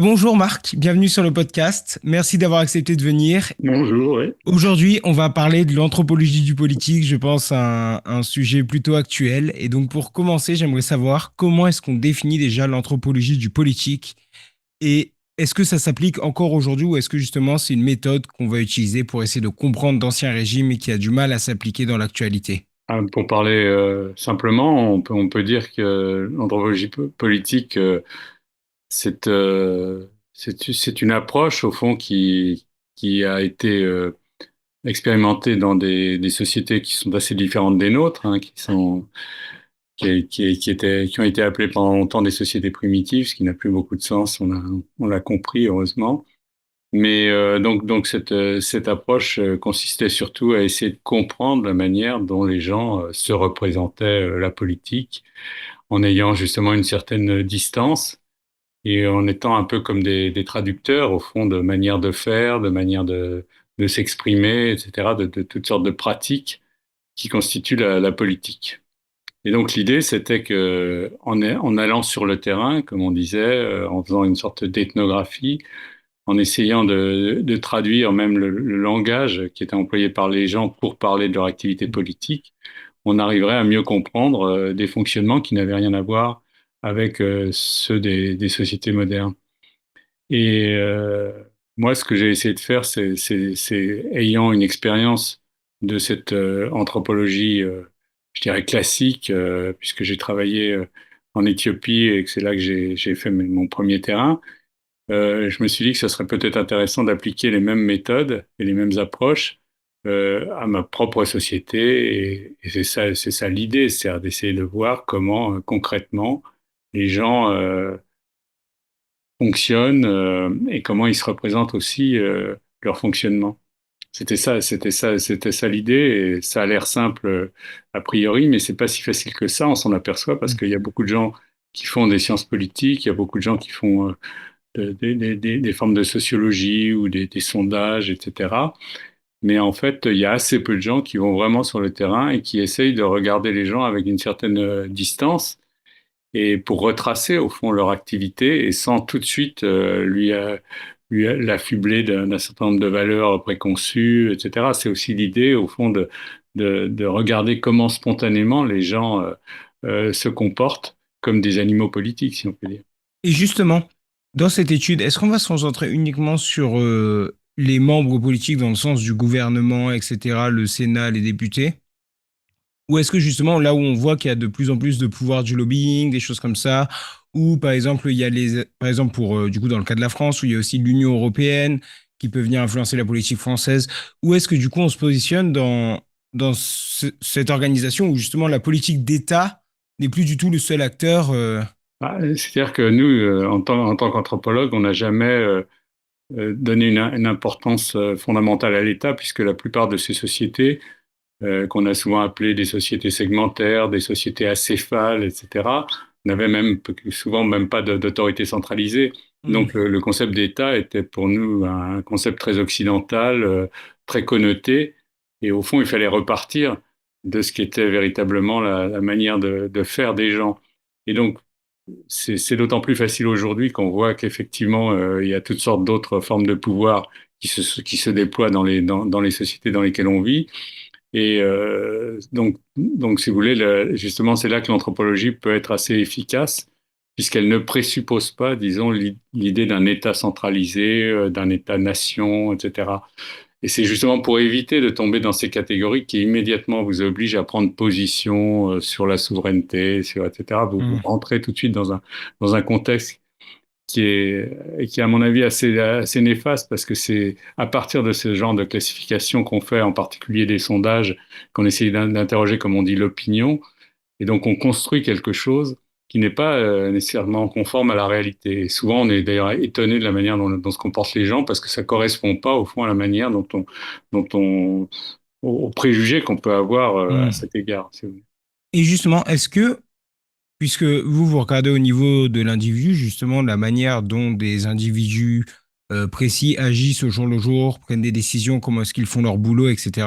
Bonjour Marc, bienvenue sur le podcast. Merci d'avoir accepté de venir. Bonjour, oui. Aujourd'hui, on va parler de l'anthropologie du politique, je pense un sujet plutôt actuel. Et donc pour commencer, j'aimerais savoir comment est-ce qu'on définit déjà l'anthropologie du politique et est-ce que ça s'applique encore aujourd'hui ou est-ce que justement c'est une méthode qu'on va utiliser pour essayer de comprendre d'anciens régimes et qui a du mal à s'appliquer dans l'actualité? Pour parler simplement, on peut dire que l'anthropologie politique, c'est une approche au fond qui a été expérimentée dans des sociétés qui sont assez différentes des nôtres, hein, qui ont été appelées pendant longtemps des sociétés primitives, ce qui n'a plus beaucoup de sens. On l'a compris heureusement. Mais donc cette approche consistait surtout à essayer de comprendre la manière dont les gens se représentaient la politique, en ayant justement une certaine distance et en étant un peu comme des traducteurs au fond de manières de faire, de manières de s'exprimer, etc., de toutes sortes de pratiques qui constituent la politique. Et donc l'idée, c'était que en allant sur le terrain, comme on disait, en faisant une sorte d'ethnographie, en essayant de traduire même le langage qui était employé par les gens pour parler de leur activité politique, on arriverait à mieux comprendre des fonctionnements qui n'avaient rien à voir avec ceux des sociétés modernes. Et moi, ce que j'ai essayé de faire, c'est ayant une expérience de cette anthropologie, je dirais classique, puisque j'ai travaillé en Éthiopie et que c'est là que j'ai fait mon premier terrain. Je me suis dit que ce serait peut-être intéressant d'appliquer les mêmes méthodes et les mêmes approches à ma propre société. Et c'est ça l'idée, c'est d'essayer de voir comment concrètement les gens fonctionnent et comment ils se représentent aussi leur fonctionnement. C'était ça l'idée. Et ça a l'air simple a priori, mais c'est pas si facile que ça. On s'en aperçoit parce qu'il y a beaucoup de gens qui font des sciences politiques, il y a beaucoup de gens qui font des formes de sociologie ou des sondages, etc. Mais en fait, il y a assez peu de gens qui vont vraiment sur le terrain et qui essayent de regarder les gens avec une certaine distance et pour retracer au fond leur activité et sans tout de suite l'affubler d'un certain nombre de valeurs préconçues, etc. C'est aussi l'idée au fond de regarder comment spontanément les gens se comportent comme des animaux politiques, si on peut dire. Et justement, dans cette étude, est-ce qu'on va se concentrer uniquement sur les membres politiques dans le sens du gouvernement, etc., le Sénat, les députés? Ou est-ce que justement, là où on voit qu'il y a de plus en plus de pouvoir du lobbying, des choses comme ça, ou par exemple, il y a par exemple pour, du coup, dans le cas de la France, où il y a aussi l'Union européenne qui peut venir influencer la politique française, où est-ce que du coup on se positionne dans cette organisation où justement la politique d'État n'est plus du tout le seul acteur C'est-à-dire que nous, en tant qu'anthropologues, on n'a jamais donné une importance fondamentale à l'État, puisque la plupart de ces sociétés, qu'on a souvent appelées des sociétés segmentaires, des sociétés acéphales, etc., n'avaient même souvent même pas d'autorité centralisée. Hmm. Donc le concept d'État était pour nous un concept très occidental, très connoté, et au fond, il fallait repartir de ce qui était véritablement la manière de faire des gens. Et donc, c'est d'autant plus facile aujourd'hui qu'on voit qu'effectivement, il y a toutes sortes d'autres formes de pouvoir qui se déploient dans les sociétés dans lesquelles on vit. Et donc, si vous voulez, justement, c'est là que l'anthropologie peut être assez efficace, puisqu'elle ne présuppose pas, disons, l'idée d'un État centralisé, d'un État-nation, etc. Et c'est justement pour éviter de tomber dans ces catégories qui immédiatement vous obligent à prendre position sur la souveraineté, sur etc. Vous Hmm. rentrez tout de suite dans un contexte qui est, à mon avis, assez néfaste parce que c'est à partir de ce genre de classification qu'on fait, en particulier des sondages, qu'on essaye d'interroger, comme on dit, l'opinion. Et donc, on construit quelque chose qui n'est pas nécessairement conforme à la réalité. Et souvent, on est d'ailleurs étonné de la manière dont se comportent les gens parce que ça correspond pas, au fond, à la manière dont on, aux préjugés qu'on peut avoir à Hmm. cet égard, si vous voulez. Et justement, est-ce que, puisque vous regardez au niveau de l'individu, justement, la manière dont des individus précis agissent au jour le jour, prennent des décisions, comment est-ce qu'ils font leur boulot, etc.,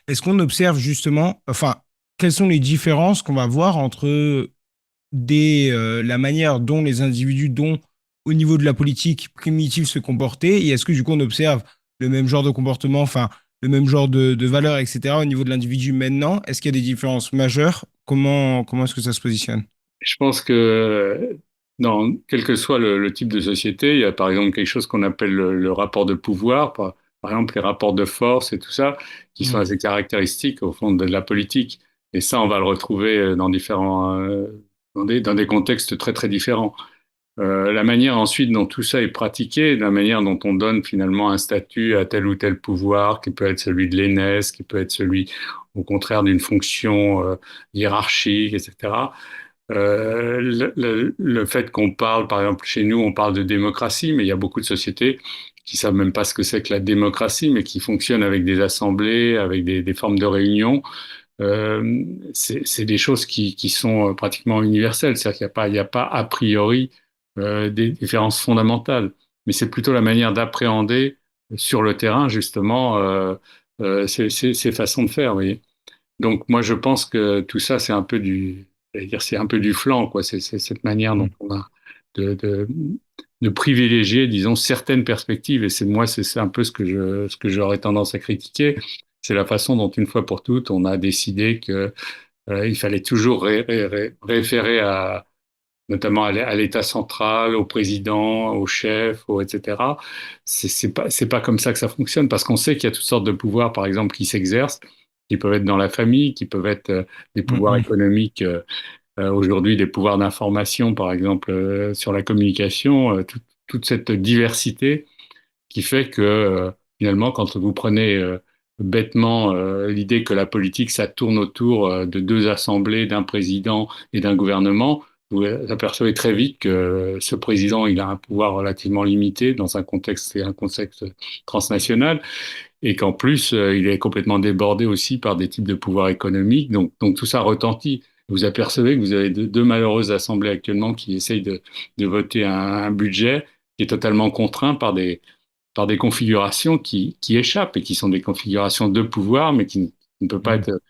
est-ce qu'on observe justement, enfin, quelles sont les différences qu'on va voir entre la manière dont les individus, dont au niveau de la politique primitive se comporter? Et est-ce que du coup on observe le même genre de comportement, enfin le même genre de valeurs, etc. au niveau de l'individu maintenant? Est-ce qu'il y a des différences majeures? Comment est-ce que ça se positionne? Je pense que dans quel que soit le type de société, il y a par exemple quelque chose qu'on appelle le rapport de pouvoir, par exemple les rapports de force et tout ça, qui sont Hmm. assez caractéristiques au fond de la politique. Et ça, on va le retrouver dans dans des contextes très très différents. La manière ensuite dont tout ça est pratiqué, la manière dont on donne finalement un statut à tel ou tel pouvoir, qui peut être celui de l'aînesse, qui peut être celui au contraire d'une fonction hiérarchique, etc. Le fait qu'on parle, par exemple, chez nous, on parle de démocratie, mais il y a beaucoup de sociétés qui savent même pas ce que c'est que la démocratie, mais qui fonctionnent avec des assemblées, avec des formes de réunion. C'est des choses qui sont pratiquement universelles. C'est-à-dire qu'il n'y a pas a priori des différences fondamentales, mais c'est plutôt la manière d'appréhender sur le terrain, justement, ces façons de faire. Vous voyez. Donc moi je pense que tout ça j'allais dire c'est un peu du flan quoi. C'est cette manière dont on a de, de, de privilégier disons certaines perspectives et c'est un peu ce que j'aurais tendance à critiquer. C'est la façon dont une fois pour toutes on a décidé que il fallait toujours référer à notamment à l'État central, au président, au chef, etc. C'est pas comme ça que ça fonctionne, parce qu'on sait qu'il y a toutes sortes de pouvoirs, par exemple, qui s'exercent, qui peuvent être dans la famille, qui peuvent être des Hmm, pouvoirs hmm, économiques, aujourd'hui des pouvoirs d'information, par exemple, sur la communication, toute cette diversité qui fait que finalement, quand vous prenez bêtement l'idée que la politique, ça tourne autour de deux assemblées, d'un président et d'un gouvernement, vous apercevez très vite que ce président, il a un pouvoir relativement limité dans un contexte, c'est un contexte transnational, et qu'en plus, il est complètement débordé aussi par des types de pouvoirs économiques. Donc tout ça retentit. Vous apercevez que vous avez deux malheureuses assemblées actuellement qui essayent de voter un budget qui est totalement contraint par des configurations qui échappent et qui sont des configurations de pouvoir, mais qui ne peuvent pas hmm. être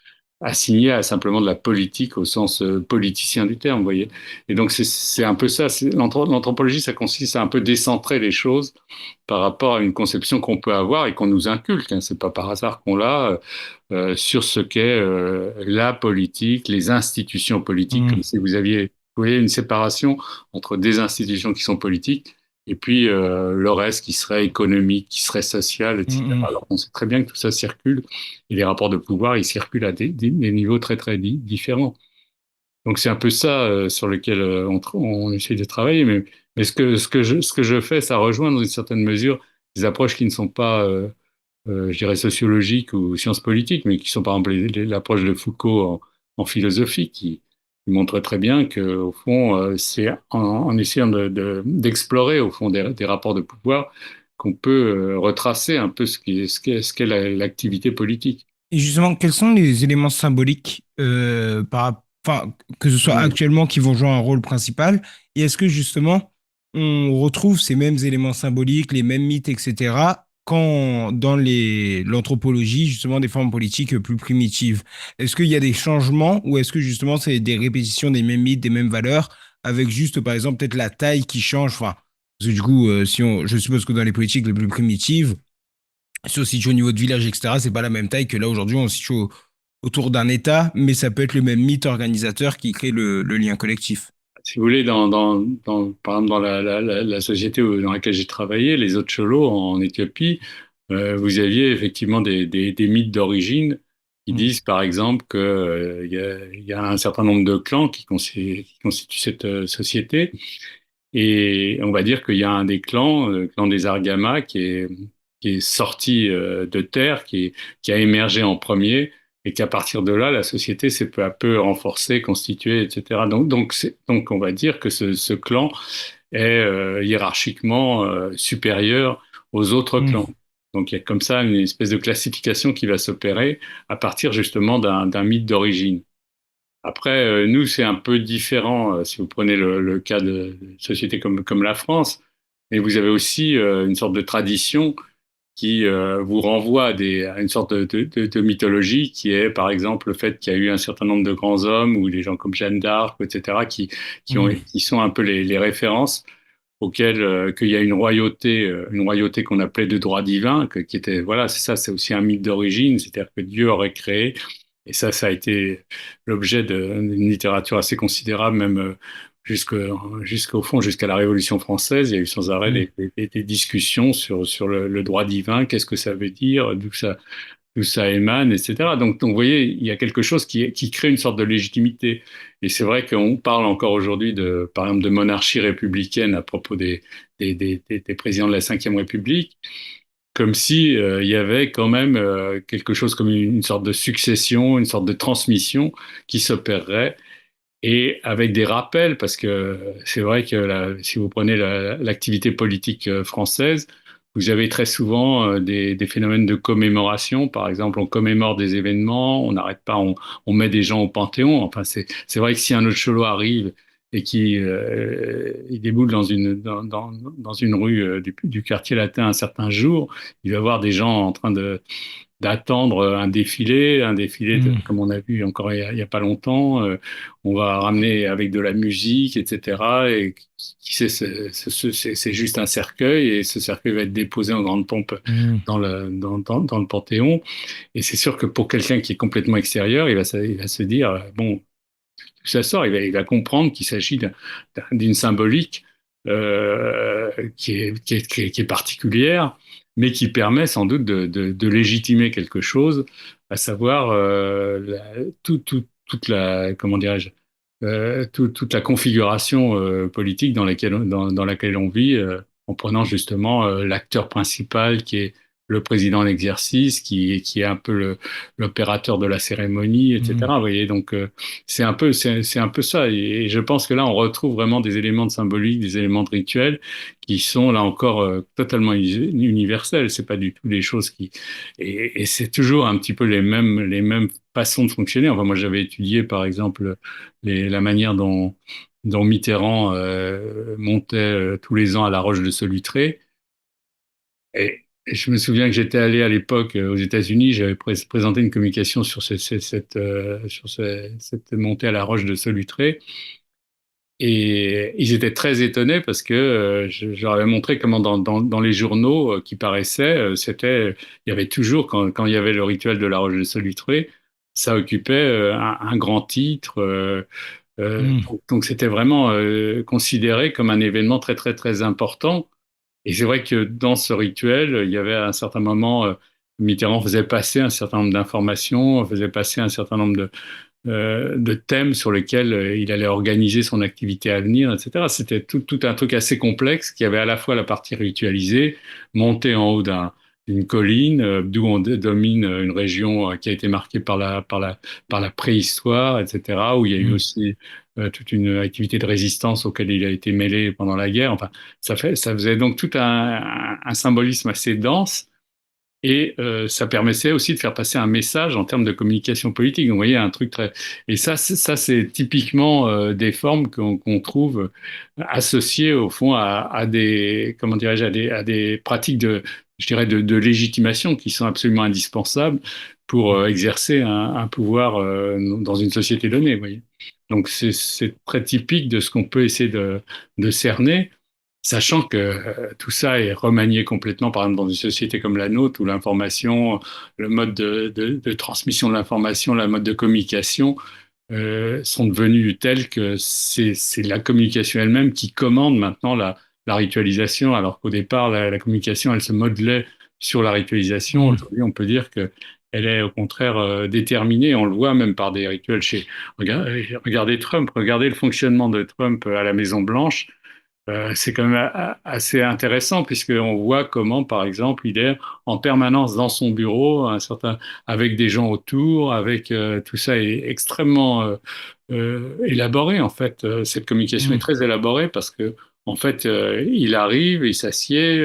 assignées à simplement de la politique au sens politicien du terme, vous voyez. Et donc c'est un peu ça. L'anthropologie, ça consiste à un peu décentrer les choses par rapport à une conception qu'on peut avoir et qu'on nous inculque. Hein. C'est pas par hasard qu'on l'a sur ce qu'est la politique, les institutions politiques, Hmm, comme si vous aviez, vous voyez, une séparation entre des institutions qui sont politiques et puis le reste qui serait économique, qui serait social, hmm, etc. hmm. Alors on sait très bien que tout ça circule et les rapports de pouvoir, ils circulent à des niveaux très très différents. Donc c'est un peu ça sur lequel on essaye de travailler. Mais ce que je fais, ça rejoint dans une certaine mesure des approches qui ne sont pas, je dirais, sociologiques ou sciences politiques, mais qui sont par exemple l'approche de Foucault en philosophie, qui montre très bien que au fond, c'est en essayant d'explorer au fond des rapports de pouvoir qu'on peut retracer un peu ce qu'est l'activité politique. Et justement, quels sont les éléments symboliques, enfin, que ce soit actuellement, qui vont jouer un rôle principal? Et est-ce que justement, on retrouve ces mêmes éléments symboliques, les mêmes mythes, etc., quand dans l'anthropologie, justement, des formes politiques plus primitives? Est-ce qu'il y a des changements ou est-ce que justement, c'est des répétitions des mêmes mythes, des mêmes valeurs, avec juste, par exemple, peut-être la taille qui change? Enfin, parce que du coup, je suppose que dans les politiques les plus primitives, si on se situe au niveau de village, etc., c'est pas la même taille que là aujourd'hui, on se situe autour d'un État, mais ça peut être le même mythe organisateur qui crée le lien collectif. Si vous voulez, par exemple, dans la société dans laquelle j'ai travaillé, les autres cholos en Éthiopie, vous aviez effectivement des mythes d'origine qui Mm. disent, par exemple, que, il y a un certain nombre de clans qui constituent cette société. Et on va dire qu'il y a un des clans, le clan des Argamas, qui est sorti de terre, qui a émergé en premier, et qu'à partir de là, la société s'est peu à peu renforcée, constituée, etc. Donc on va dire que ce clan est hiérarchiquement supérieur aux autres Mm. clans. Donc il y a comme ça une espèce de classification qui va s'opérer à partir justement d'un mythe d'origine. Après, nous, c'est un peu différent si vous prenez le cas de sociétés comme la France. Et vous avez aussi une sorte de tradition qui vous renvoie à une sorte de mythologie qui est, par exemple, le fait qu'il y a eu un certain nombre de grands hommes ou des gens comme Jeanne d'Arc, etc., Mm. qui sont un peu les références qu'il y a une royauté qu'on appelait de droit divin, qui était, voilà, c'est ça, c'est aussi un mythe d'origine, c'est-à-dire que Dieu aurait créé, et ça a été l'objet d'une littérature assez considérable, même jusqu'au fond, jusqu'à la Révolution française. Il y a eu sans arrêt Mm. des discussions sur le droit divin, qu'est-ce que ça veut dire, d'où ça émane, etc. Donc, vous voyez, il y a quelque chose qui crée une sorte de légitimité. Et c'est vrai qu'on parle encore aujourd'hui par exemple, de monarchie républicaine à propos des présidents de la Cinquième République, comme si il y avait quand même quelque chose comme une sorte de succession, une sorte de transmission qui s'opérerait et avec des rappels, parce que c'est vrai que si vous prenez l'activité politique française, vous avez très souvent des phénomènes de commémoration. Par exemple, on commémore des événements, on n'arrête pas, on met des gens au Panthéon. Enfin, c'est vrai que si un autre Cholo arrive et qui il déboule dans une rue du quartier latin un certain jour, il va voir des gens en train d'attendre un défilé Mm. comme on a vu encore il y a pas longtemps. On va ramener avec de la musique, etc. Et qui sait, c'est juste un cercueil et ce cercueil va être déposé en grande pompe Mm. dans le Panthéon. Et c'est sûr que pour quelqu'un qui est complètement extérieur, il va se dire, bon, tout ça sort, il va comprendre qu'il s'agit d'une symbolique qui est particulière, mais qui permet sans doute de légitimer quelque chose, à savoir toute la, comment dirais-je, toute la configuration politique dans laquelle on vit, en prenant justement l'acteur principal qui est le président en exercice, qui est un peu l'opérateur de la cérémonie, Mm. etc. Vous voyez, donc c'est un peu ça. Et je pense que là, on retrouve vraiment des éléments de symbolique, des éléments de rituel qui sont là encore totalement universels. C'est pas du tout des choses et c'est toujours un petit peu les mêmes façons de fonctionner. Enfin, moi, j'avais étudié, par exemple, la manière dont Mitterrand montait tous les ans à la Roche de Solutré. Et je me souviens que j'étais allé à l'époque aux États-Unis, j'avais présenté une communication sur cette montée à la Roche de Solutré. Et ils étaient très étonnés parce que je leur avais montré comment dans les journaux qui paraissaient, il y avait toujours, quand il y avait le rituel de la Roche de Solutré, ça occupait un grand titre. Mm. Donc c'était vraiment considéré comme un événement très très très important. Et c'est vrai que dans ce rituel, il y avait à un certain moment, Mitterrand faisait passer un certain nombre d'informations, faisait passer un certain nombre de thèmes sur lesquels il allait organiser son activité à venir, etc. C'était tout un truc assez complexe qui avait à la fois la partie ritualisée, montée en haut d'une colline, d'où on domine une région qui a été marquée par la préhistoire, etc., où il y a eu Mm. aussi toute une activité de résistance auquel il a été mêlé pendant la guerre. Enfin, ça faisait donc tout un symbolisme assez dense. Et ça permettait aussi de faire passer un message en termes de communication politique. Donc, vous voyez, un truc très... Et ça c'est typiquement des formes qu'on trouve associées, au fond, à des, comment dirais-je, à des pratiques je dirais, de légitimation qui sont absolument indispensables pour exercer un pouvoir dans une société donnée, vous voyez. Donc, c'est très typique de ce qu'on peut essayer de cerner. Sachant que tout ça est remanié complètement, par exemple, dans une société comme la nôtre, où l'information, le mode de transmission de l'information, le mode de communication sont devenus tels que c'est la communication elle-même qui commande maintenant la ritualisation, alors qu'au départ, la communication, elle se modelait sur la ritualisation. Mm. Aujourd'hui, on peut dire que elle est au contraire déterminée. On le voit même par des rituels chez... Regardez Trump, regardez le fonctionnement de Trump à la Maison-Blanche. C'est quand même assez intéressant puisqu'on voit comment, par exemple, il est en permanence dans son bureau, avec des gens autour, avec tout ça est extrêmement élaboré en fait. Cette communication est Mm. très élaborée parce que en fait, il arrive, il s'assied,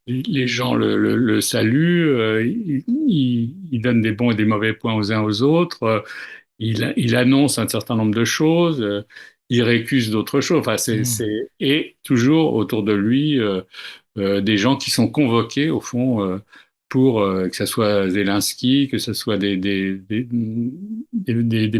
les gens le saluent, il donne des bons et des mauvais points aux uns aux autres. Il annonce un certain nombre de choses, il récuse d'autres choses. Enfin, Mm. et toujours autour de lui des gens qui sont convoqués au fond pour que ce soit Zelensky, que ce soit des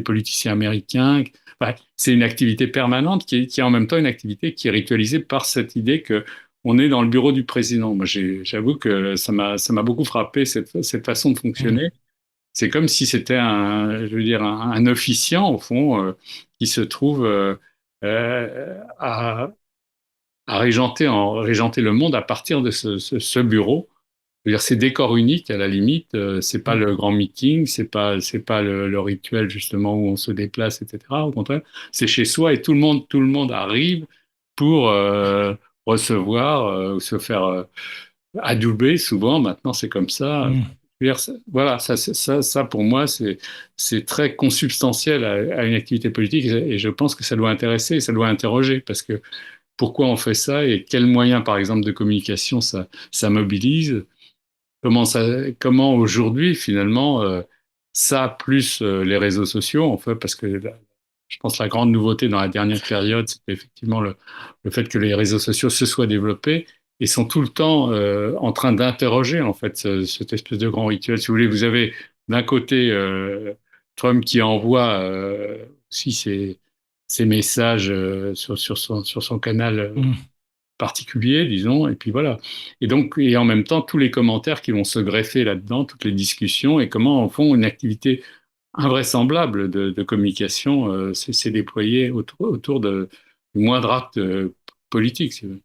politiciens américains. Enfin, c'est une activité permanente qui est en même temps une activité qui est ritualisée par cette idée que on est dans le bureau du président. Moi, j'avoue que ça m'a beaucoup frappé cette façon de Mm. fonctionner. C'est comme si c'était je veux dire, un officiant au fond qui se trouve à régenter le monde à partir de ce bureau. Je veux dire, c'est décor unique à la limite. C'est pas Mm. le grand meeting, c'est pas le rituel justement où on se déplace, etc. Au contraire, c'est chez soi et tout le monde arrive pour recevoir ou se faire adouber. Souvent, maintenant, c'est comme ça. Mm. Je veux dire, voilà, ça pour moi, c'est très consubstantiel à une activité politique et je pense que ça doit intéresser, ça doit interroger parce que pourquoi on fait ça et quels moyens, par exemple, de communication ça mobilise. Comment aujourd'hui, finalement, ça plus les réseaux sociaux, en fait, parce que je pense que la grande nouveauté dans la dernière période, c'est effectivement le fait que les réseaux sociaux se soient développés et sont tout le temps en train d'interroger, en fait, cette espèce de grand rituel. Si vous voulez, vous avez d'un côté Trump qui envoie aussi ses messages sur son canal Mm. particulier, disons, et puis voilà. Et donc, et en même temps, tous les commentaires qui vont se greffer là-dedans, toutes les discussions, et comment, en fond, une activité invraisemblable de communication s'est déployée autour du moindre acte politique, si vous voulez.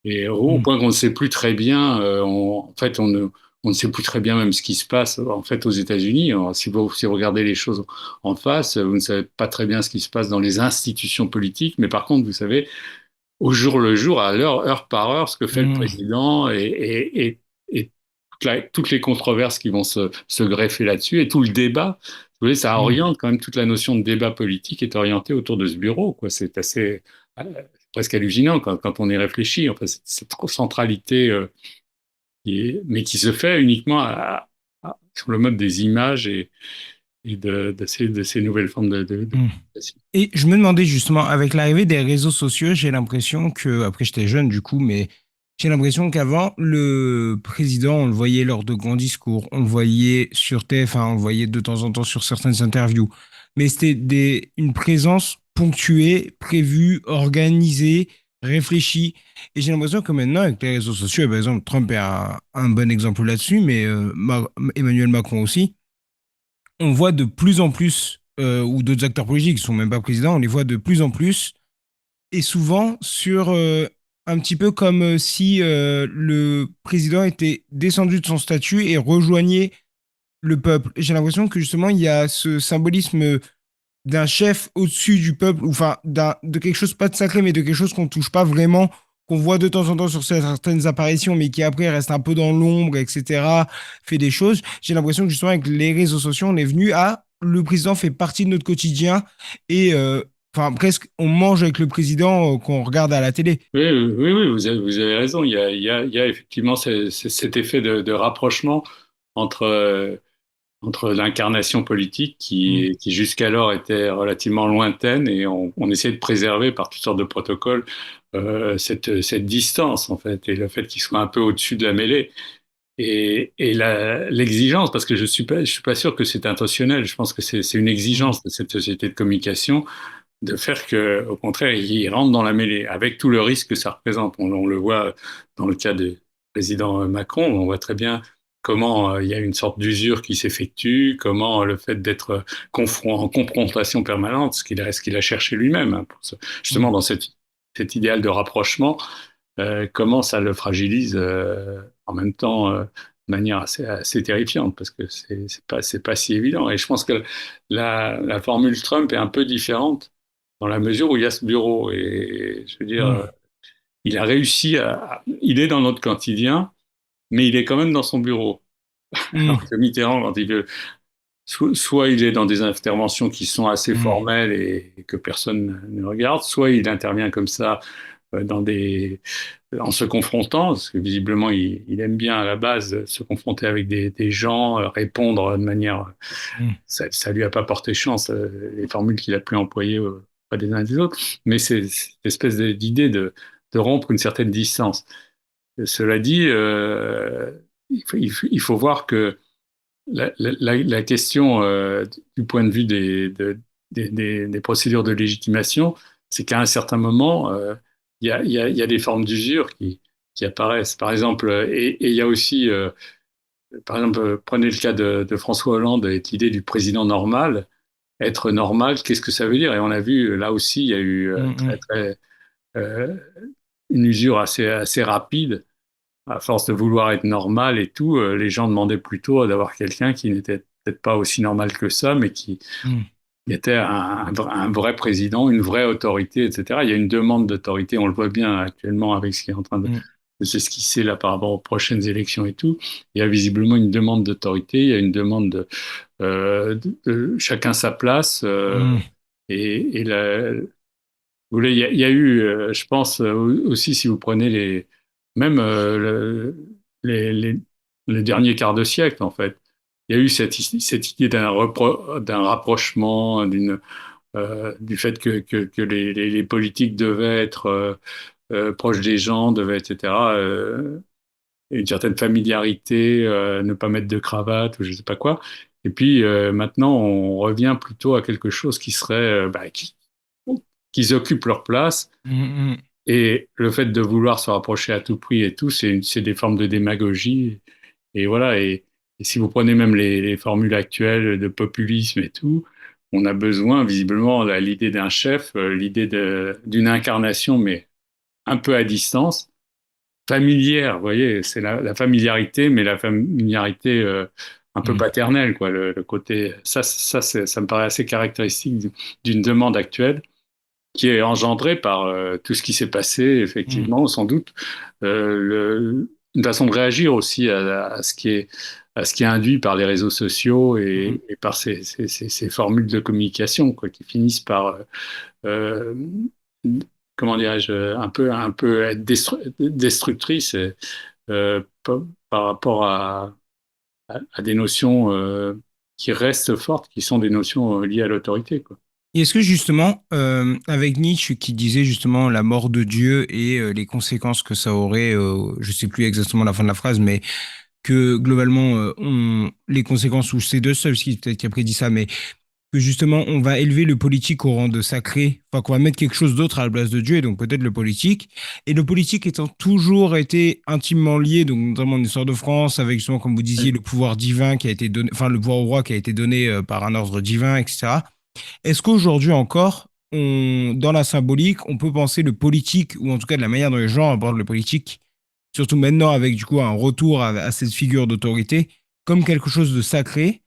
Et au Mm. point qu'on ne sait plus très bien, en fait, on ne sait plus très bien même ce qui se passe en fait aux États-Unis. Alors, si vous regardez les choses en face, vous ne savez pas très bien ce qui se passe dans les institutions politiques, mais par contre, vous savez au jour le jour, à l'heure, heure par heure, ce que fait le Mm. président et toutes les controverses qui vont se greffer là-dessus et tout le débat. Vous voyez, ça Mm. oriente quand même toute la notion de débat politique est orientée autour de ce bureau, quoi. C'est assez presque hallucinant quand on y réfléchit. Enfin, cette centralité mais qui se fait uniquement sur le mode des images et de ces nouvelles formes de Mm. communication. Et je me demandais justement, avec l'arrivée des réseaux sociaux, j'ai l'impression que, après j'étais jeune du coup, mais j'ai l'impression qu'avant, le président, on le voyait lors de grands discours, on le voyait sur TF1, on le voyait de temps en temps sur certaines interviews, mais c'était une présence ponctuée, prévue, organisée, réfléchie. Et j'ai l'impression que maintenant, avec les réseaux sociaux, et par exemple, Trump est un bon exemple là-dessus, mais Emmanuel Macron aussi, on voit de plus en plus, ou d'autres acteurs politiques qui ne sont même pas présidents, on les voit de plus en plus, et souvent sur un petit peu comme si le président était descendu de son statut et rejoignait le peuple. J'ai l'impression que justement, il y a ce symbolisme d'un chef au-dessus du peuple, ou enfin, de quelque chose, pas de sacré, mais de quelque chose qu'on ne touche pas vraiment, qu'on voit de temps en temps sur certaines apparitions, mais qui après reste un peu dans l'ombre, etc., fait des choses. J'ai l'impression que justement, avec les réseaux sociaux, on est venu à le président fait partie de notre quotidien et enfin, presque, on mange avec le président qu'on regarde à la télé. Oui, oui, oui, vous avez raison. Il y a effectivement cet effet de rapprochement entre, entre l'incarnation politique Mm. qui jusqu'alors était relativement lointaine et on essayait de préserver par toutes sortes de protocoles cette distance, en fait, et le fait qu'il soit un peu au-dessus de la mêlée. Et l'exigence, parce que je suis pas sûr que c'est intentionnel, je pense que c'est une Mm. exigence de cette société de communication de faire que, au contraire, ils rentrent dans la mêlée, avec tout le risque que ça représente. On le voit dans le cas du président Macron, on voit très bien comment il y a une sorte d'usure qui s'effectue, comment le fait d'être en confrontation permanente, ce qu'il a cherché lui-même, hein, justement Mm. dans cet idéal de rapprochement, comment ça le fragilise en même temps de manière assez terrifiante, parce que c'est pas si évident. Et je pense que la formule Trump est un peu différente dans la mesure où il y a ce bureau. Et je veux dire, Mm. il a réussi il est dans notre quotidien, mais il est quand même dans son bureau. Mm. Alors que Mitterrand, quand il veut, soit il est dans des interventions qui sont assez Mm. formelles et que personne ne regarde, soit il intervient comme ça dans en se confrontant, parce que visiblement il aime bien à la base se confronter avec des gens, répondre de manière, Mm. ça lui a pas porté chance, les formules qu'il a pu employer auprès des uns et des autres, mais c'est cette espèce d'idée de rompre une certaine distance. Cela dit, il faut voir que la question du point de vue des procédures de légitimation, c'est qu'à un certain moment, il y a des formes d'usure qui apparaissent. Par exemple, et il y a aussi, par exemple, prenez le cas de François Hollande avec l'idée du président normal. Être normal, qu'est-ce que ça veut dire? Et on a vu, là aussi, il y a eu Mhm. euh, une usure assez rapide. À force de vouloir être normal et tout, les gens demandaient plutôt d'avoir quelqu'un qui n'était peut-être pas aussi normal que ça, mais qui Mhm. était un vrai président, une vraie autorité, etc. Il y a une demande d'autorité, on le voit bien actuellement avec ce qui est en train Mhm. de s'esquisser là par rapport aux prochaines élections et tout. Il y a visiblement une demande d'autorité, il y a une demande de chacun sa place. Mhm. Et vous voulez, il y a eu, je pense aussi, si vous prenez même les, les derniers quarts de siècle, en fait, il y a eu cette idée d'un rapprochement, du fait que les politiques devaient être proches des gens, devaient, etc. Une certaine familiarité, ne pas mettre de cravate ou je sais pas quoi. Et puis maintenant, on revient plutôt à quelque chose qui serait, qu'ils occupent leur place. Mhm. Et le fait de vouloir se rapprocher à tout prix et tout, c'est des formes de démagogie. Et voilà. Et si vous prenez même les formules actuelles de populisme et tout, on a besoin, visiblement, l'idée d'un chef, l'idée d'une incarnation, mais un peu à distance, familière. Vous voyez, c'est la familiarité, mais la familiarité un peu Mhm. paternelle, quoi. Le côté, ça me paraît assez caractéristique d'une demande actuelle qui est engendré par tout ce qui s'est passé, Mhm. effectivement, sans doute, une façon de réagir aussi à ce qui est induit par les réseaux sociaux Mhm. et par ces formules de communication, quoi, qui finissent par, euh, comment dirais-je, un peu être destructrices par rapport à des notions qui restent fortes, qui sont des notions liées à l'autorité, quoi. Et est-ce que justement, avec Nietzsche qui disait justement la mort de Dieu et les conséquences que ça aurait, je sais plus exactement la fin de la phrase, mais que globalement, les conséquences, ou c'est deux seuls qui peut-être qui a prédit ça, mais que justement, on va élever le politique au rang de sacré, enfin qu'on va mettre quelque chose d'autre à la place de Dieu, et donc peut-être le politique. Et le politique étant toujours été intimement lié, donc notamment en histoire de France, avec justement, comme vous disiez, le pouvoir divin qui a été donné, enfin le pouvoir au roi qui a été donné par un ordre divin, etc. Est-ce qu'aujourd'hui encore, dans la symbolique, on peut penser le politique, ou en tout cas de la manière dont les gens abordent le politique, surtout maintenant avec du coup un retour à cette figure d'autorité, comme quelque chose de sacré,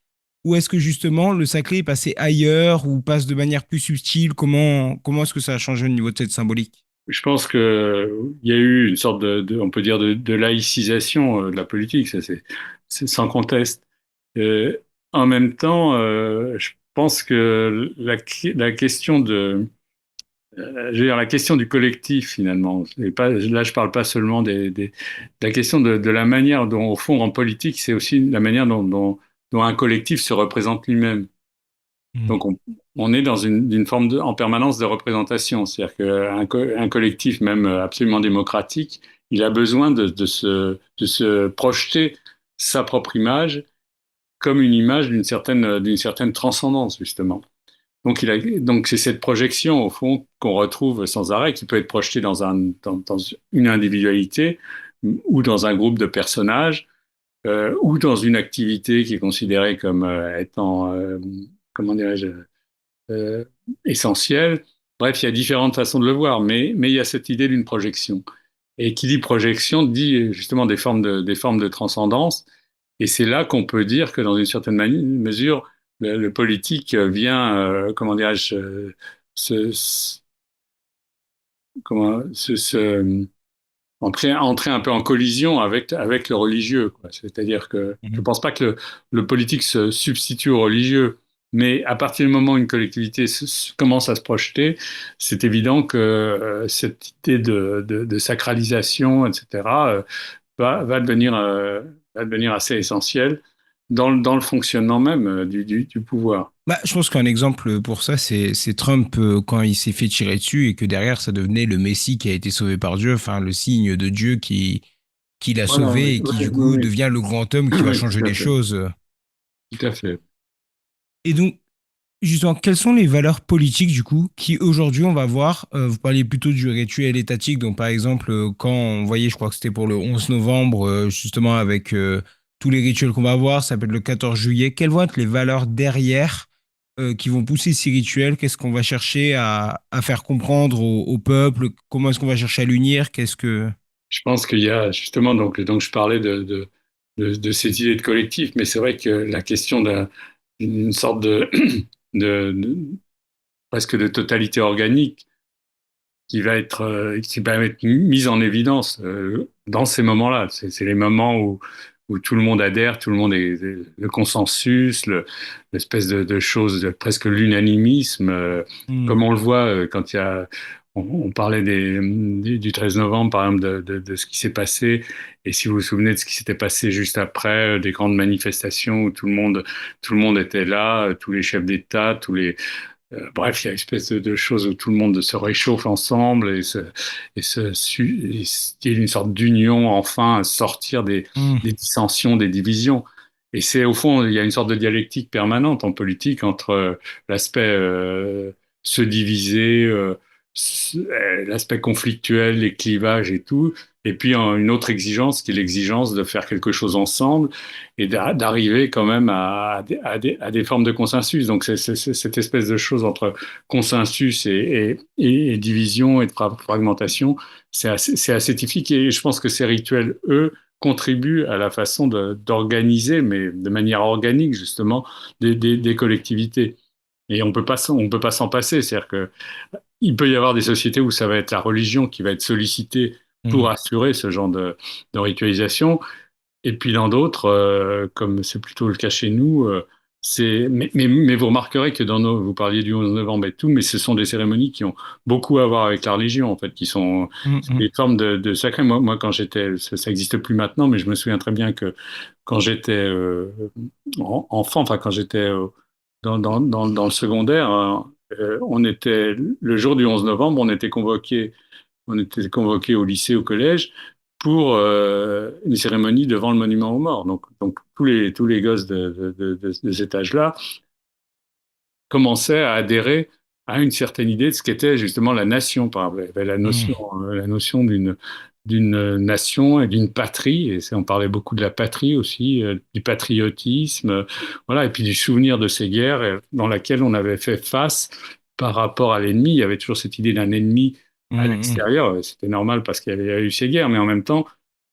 ou est-ce que justement le sacré est passé ailleurs ou passe de manière plus subtile? Comment est-ce que ça a changé au niveau de cette symbolique? Je pense que il y a eu une sorte on peut dire, de laïcisation de la politique, ça c'est sans conteste. Euh, En même temps, je pense que la question je veux dire, la question du collectif finalement, et pas, là je parle pas seulement la question de la manière dont, au fond, en politique, c'est aussi la manière dont un collectif se représente lui-même. Mhm. Donc, on est dans une forme en permanence de représentation. C'est-à-dire un collectif, même absolument démocratique, il a besoin de se projeter sa propre image comme une image d'une certaine transcendance, justement. Donc c'est cette projection, au fond, qu'on retrouve sans arrêt, qui peut être projetée dans une individualité ou dans un groupe de personnages ou dans une activité qui est considérée comme étant, comment dirais-je, euh, essentiel. Bref, il y a différentes façons de le voir, mais il y a cette idée d'une projection. Et qui dit projection dit justement des formes de transcendance. Et c'est là qu'on peut dire que dans une certaine mesure, le politique vient, comment dirais-je, se, comment, entrer un peu en collision avec le religieux, quoi. C'est-à-dire que je ne Mhm. pense pas que le politique se substitue au religieux, mais à partir du moment où une collectivité commence à se projeter, c'est évident que cette idée de sacralisation, etc., va devenir assez essentielle dans le fonctionnement même du pouvoir. Bah, je pense qu'un exemple pour ça, c'est Trump quand il s'est fait tirer dessus et que derrière, ça devenait le Messie qui a été sauvé par Dieu, enfin le signe de Dieu qui l'a Voilà, oui, sauvé et qui oui, du oui, coup oui. devient le grand homme qui va Oui, changer tout à les fait, choses. tout à fait. Et donc, justement, quelles sont les valeurs politiques du coup qui aujourd'hui on va voir, vous parliez plutôt du rituel étatique, donc par exemple quand on voyait, je crois que c'était pour le 11 novembre, justement avec tous les rituels qu'on va avoir, ça peut être le 14 juillet, quelles vont être les valeurs derrière qui vont pousser ces rituels? Qu'est-ce qu'on va chercher à faire comprendre au peuple? Comment est-ce qu'on va chercher à l'unir? Qu'est-ce que... Je pense qu'il y a justement, donc je parlais de cette idée de collectif, mais c'est vrai que la question d'une sorte de presque de totalité organique qui va être mise en évidence dans ces moments-là. C'est les moments où tout le monde adhère, tout le monde est le consensus, l'espèce de chose, presque l'unanimisme, Hmm. comme on le voit quand il y a, on parlait du 13 novembre, par exemple, de ce qui s'est passé. Et si vous vous souvenez de ce qui s'était passé juste après, des grandes manifestations où tout le monde était là, tous les chefs d'État, bref, il y a une espèce de chose où tout le monde se réchauffe ensemble et il y a une sorte d'union enfin à sortir Hmm. des dissensions, des divisions. Et c'est au fond, il y a une sorte de dialectique permanente en politique entre l'aspect se diviser, l'aspect conflictuel, les clivages et tout, et puis une autre exigence qui est l'exigence de faire quelque chose ensemble et d'arriver quand même à des formes de consensus. Donc c'est cette espèce de chose entre consensus et division et de fragmentation, c'est assez typique et je pense que ces rituels, eux, contribuent à la façon d'organiser, mais de manière organique justement, des collectivités. Et on peut pas s'en passer. C'est-à-dire que il peut y avoir des sociétés où ça va être la religion qui va être sollicitée Hmm. pour assurer ce genre de ritualisation. Et puis dans d'autres, comme c'est plutôt le cas chez nous, mais vous remarquerez que vous parliez du 11 novembre et tout, mais ce sont des cérémonies qui ont beaucoup à voir avec la religion, en fait, qui sont Hmm. c'est Hmm. des formes de sacré. Moi, quand j'étais, ça n'existe plus maintenant, mais je me souviens très bien que quand j'étais enfant, enfin quand j'étais dans le secondaire, hein, on était le jour du 11 novembre, on était convoqué au lycée, au collège, pour une cérémonie devant le monument aux morts. Donc tous les gosses de cet âge-là commençaient à adhérer à une certaine idée de ce qu'était justement la nation. Par exemple, il y avait Hmm. la notion d'une nation et d'une patrie, et on parlait beaucoup de la patrie aussi, du patriotisme, voilà, et puis du souvenir de ces guerres dans laquelle on avait fait face par rapport à l'ennemi. Il y avait toujours cette idée d'un ennemi à Hmm. Hmm. l'extérieur. C'était normal parce qu'il y avait eu ces guerres, mais en même temps,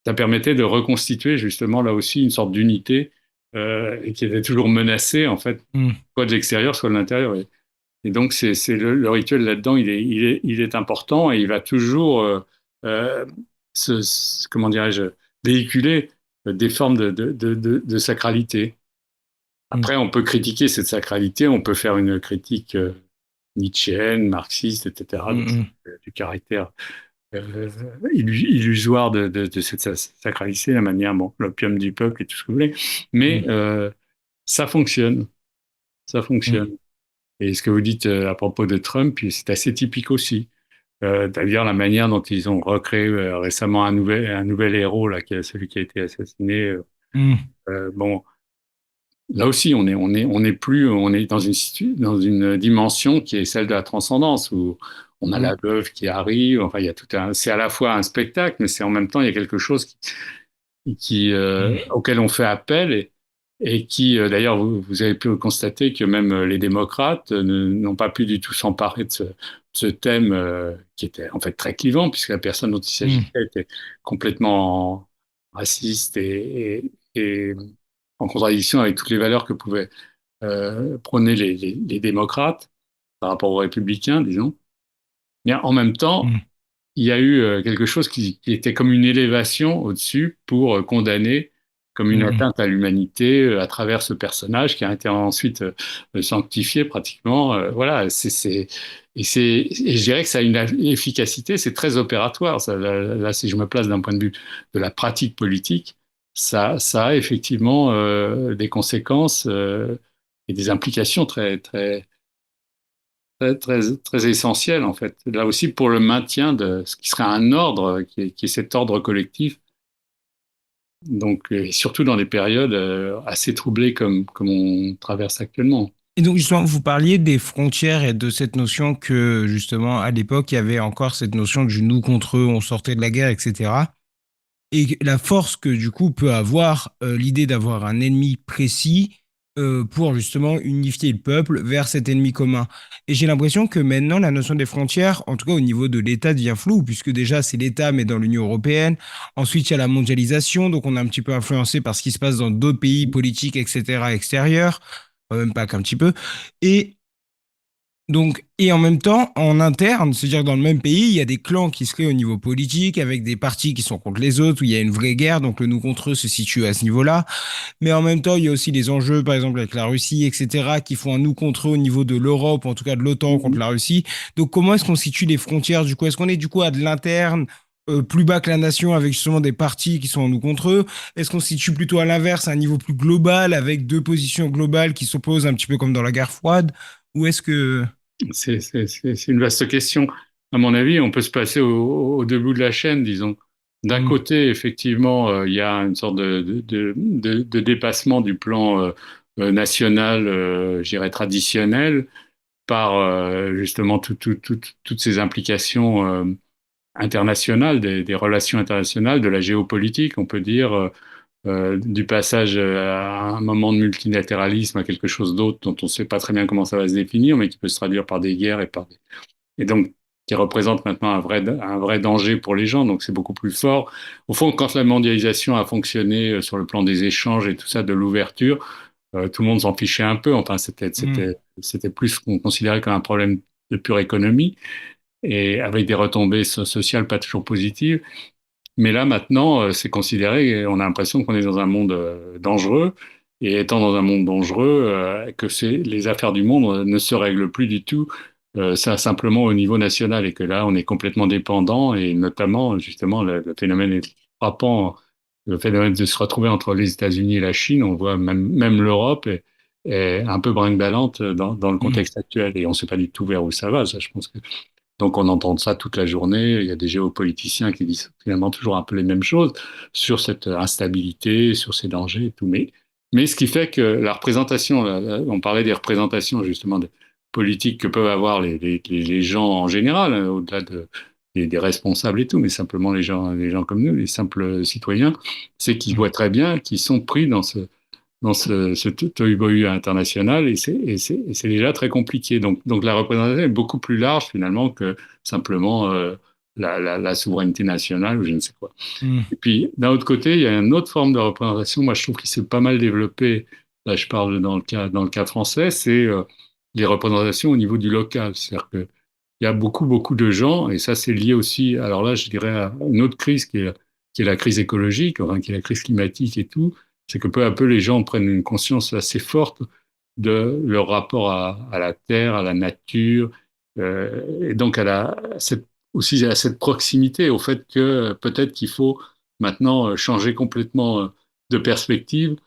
ça permettait de reconstituer justement là aussi une sorte d'unité et qui était toujours menacée en fait, Hmm. soit de l'extérieur, soit de l'intérieur. Et donc, c'est le rituel là-dedans, il est important et il va toujours, euh, comment dirais-je, véhiculer des formes de sacralité. Hmm. Après, on peut critiquer cette sacralité, on peut faire une critique nietzschéenne, marxiste, etc., Hmm. Hmm. du caractère illusoire de cette sacralité, la manière, bon, l'opium du peuple et tout ce que vous voulez. Mais Hmm. ça fonctionne, ça Hmm. fonctionne. Et ce que vous dites à propos de Trump, c'est assez typique aussi. D'ailleurs, la manière dont ils ont recréé récemment un nouvel héros, là, qui est celui qui a été assassiné. Hmm. Bon, là aussi, on est plus, on est dans une dimension qui est celle de la transcendance, où on a Hmm. la veuve qui arrive. Enfin, il y a c'est à la fois un spectacle, mais c'est en même temps, il y a quelque chose Hmm. auquel on fait appel et qui, d'ailleurs, vous avez pu constater que même les démocrates n'ont pas pu du tout s'emparer de ce thème qui était en fait très clivant, puisque la personne dont il Hmm. s'agissait était complètement raciste et en contradiction avec toutes les valeurs que pouvaient prôner les démocrates par rapport aux républicains, disons. Mais en même temps, Hmm. il y a eu quelque chose qui était comme une élévation au-dessus pour condamner comme une Hmm. atteinte à l'humanité à travers ce personnage qui a été ensuite sanctifié pratiquement. Voilà, et je dirais que ça a une efficacité, c'est très opératoire. Ça, là, si je me place d'un point de vue de la pratique politique, ça a effectivement des conséquences et des implications très essentiel, en fait. Là aussi, pour le maintien de ce qui serait un ordre, qui est cet ordre collectif surtout dans des périodes assez troublées comme on traverse actuellement. Et donc, justement, vous parliez des frontières et de cette notion que, justement, à l'époque, il y avait encore cette notion du nous contre eux, on sortait de la guerre, etc. Et la force que, du coup, peut avoir l'idée d'avoir un ennemi précis pour, justement, unifier le peuple vers cet ennemi commun. Et j'ai l'impression que maintenant, la notion des frontières, en tout cas au niveau de l'État, devient floue, puisque déjà, c'est l'État, mais dans l'Union européenne. Ensuite, il y a la mondialisation, donc on est un petit peu influencé par ce qui se passe dans d'autres pays politiques, etc., extérieurs même pas qu'un petit peu. Et donc, et en même temps, en interne, c'est-à-dire que dans le même pays, il y a des clans qui se créent au niveau politique, avec des partis qui sont contre les autres, où il y a une vraie guerre, donc le nous contre eux se situe à ce niveau-là. Mais en même temps, il y a aussi les enjeux, par exemple avec la Russie, etc., qui font un nous contre eux au niveau de l'Europe, en tout cas de l'OTAN contre la Russie. Donc comment est-ce qu'on situe les frontières du coup? Est-ce qu'on est du coup à de l'interne plus bas que la nation avec justement des partis qui sont en nous contre eux? Est-ce qu'on se situe plutôt à l'inverse, à un niveau plus global avec deux positions globales qui s'opposent un petit peu comme dans la guerre froide? Ou est-ce que... C'est une vaste question. À mon avis, on peut se passer au début de la chaîne, disons. D'un Hmm, côté, effectivement, il y a une sorte de dépassement du plan national, je dirais traditionnel, par justement toutes ces implications internationales, des relations internationales, de la géopolitique, on peut dire. Du passage à un moment de multilatéralisme à quelque chose d'autre dont on ne sait pas très bien comment ça va se définir, mais qui peut se traduire par des guerres et donc qui représente maintenant un vrai danger pour les gens. Donc c'est beaucoup plus fort. Au fond, quand la mondialisation a fonctionné sur le plan des échanges et tout ça, de l'ouverture, tout le monde s'en fichait un peu. Enfin, hmm, c'était plus ce qu'on considérait comme un problème de pure économie et avec des retombées sociales pas toujours positives. Mais là, maintenant, c'est considéré, on a l'impression qu'on est dans un monde dangereux. Et étant dans un monde dangereux, que les affaires du monde ne se règlent plus du tout, ça simplement au niveau national. Et que là, on est complètement dépendant. Et notamment, justement, le phénomène est frappant. Le phénomène de se retrouver entre les États-Unis et la Chine, on voit même l'Europe est un peu brinque-ballante dans le hmm, contexte actuel. Et on ne sait pas du tout vers où ça va. Ça, je pense que donc on entend ça toute la journée. Il y a des géopoliticiens qui disent finalement toujours un peu les mêmes choses sur cette instabilité, sur ces dangers et tout. Mais ce qui fait que la représentation, on parlait des représentations justement politiques que peuvent avoir les gens en général, au-delà des responsables et tout, mais simplement les gens comme nous, les simples citoyens, c'est qu'ils hmm, voient très bien qu'ils sont pris dans ce tohu-bohu international et c'est déjà très compliqué. Donc la représentation est beaucoup plus large finalement que simplement la souveraineté nationale ou je ne sais quoi. hmm, Et puis d'un autre côté, il y a une autre forme de représentation, moi je trouve qui s'est pas mal développée, là je parle dans le cas français, c'est les représentations au niveau du local. C'est-à-dire que il y a beaucoup de gens, et ça c'est lié aussi, alors là je dirais à une autre crise qui est la crise écologique, enfin, qui est la crise climatique et tout, c'est que peu à peu les gens prennent une conscience assez forte de leur rapport à la terre, à la nature, et donc aussi à cette proximité, au fait que peut-être qu'il faut maintenant changer complètement de perspective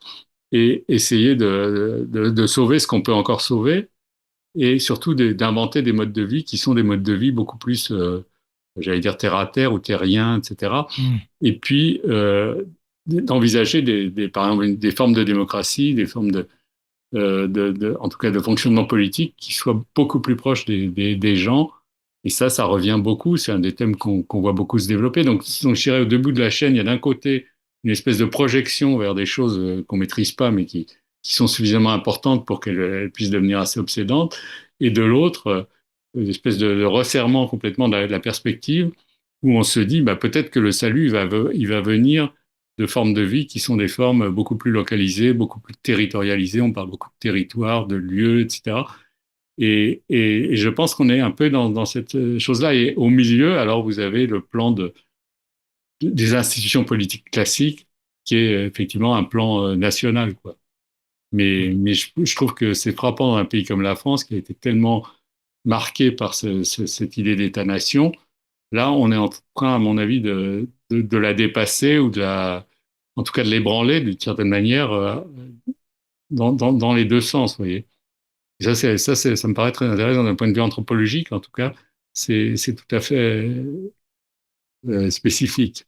et essayer de sauver ce qu'on peut encore sauver et surtout d'inventer des modes de vie qui sont des modes de vie beaucoup plus, j'allais dire, terre à terre ou terriens, etc. hmm, Et puis, d'envisager par exemple des formes de démocratie, des formes en tout cas de fonctionnement politique qui soient beaucoup plus proches des gens. Et ça revient beaucoup. C'est un des thèmes qu'on voit beaucoup se développer. Donc, je dirais au début de la chaîne, il y a d'un côté une espèce de projection vers des choses qu'on maîtrise pas, mais qui sont suffisamment importantes pour qu'elles puissent devenir assez obsédantes. Et de l'autre, une espèce de resserrement complètement de la perspective où on se dit, bah, peut-être que le salut, il va venir de formes de vie qui sont des formes beaucoup plus localisées, beaucoup plus territorialisées. On parle beaucoup de territoire, de lieux, etc. Et je pense qu'on est un peu dans cette chose-là. Et au milieu, alors vous avez le plan des institutions politiques classiques, qui est effectivement un plan national, quoi. hmm. Mais je trouve que c'est frappant dans un pays comme la France, qui a été tellement marqué par cette idée d'État-nation. Là, on est en train, à mon avis, de la dépasser ou en tout cas de l'ébranler d'une certaine manière dans les deux sens, vous voyez. Et ça me paraît très intéressant d'un point de vue anthropologique, en tout cas, c'est tout à fait spécifique.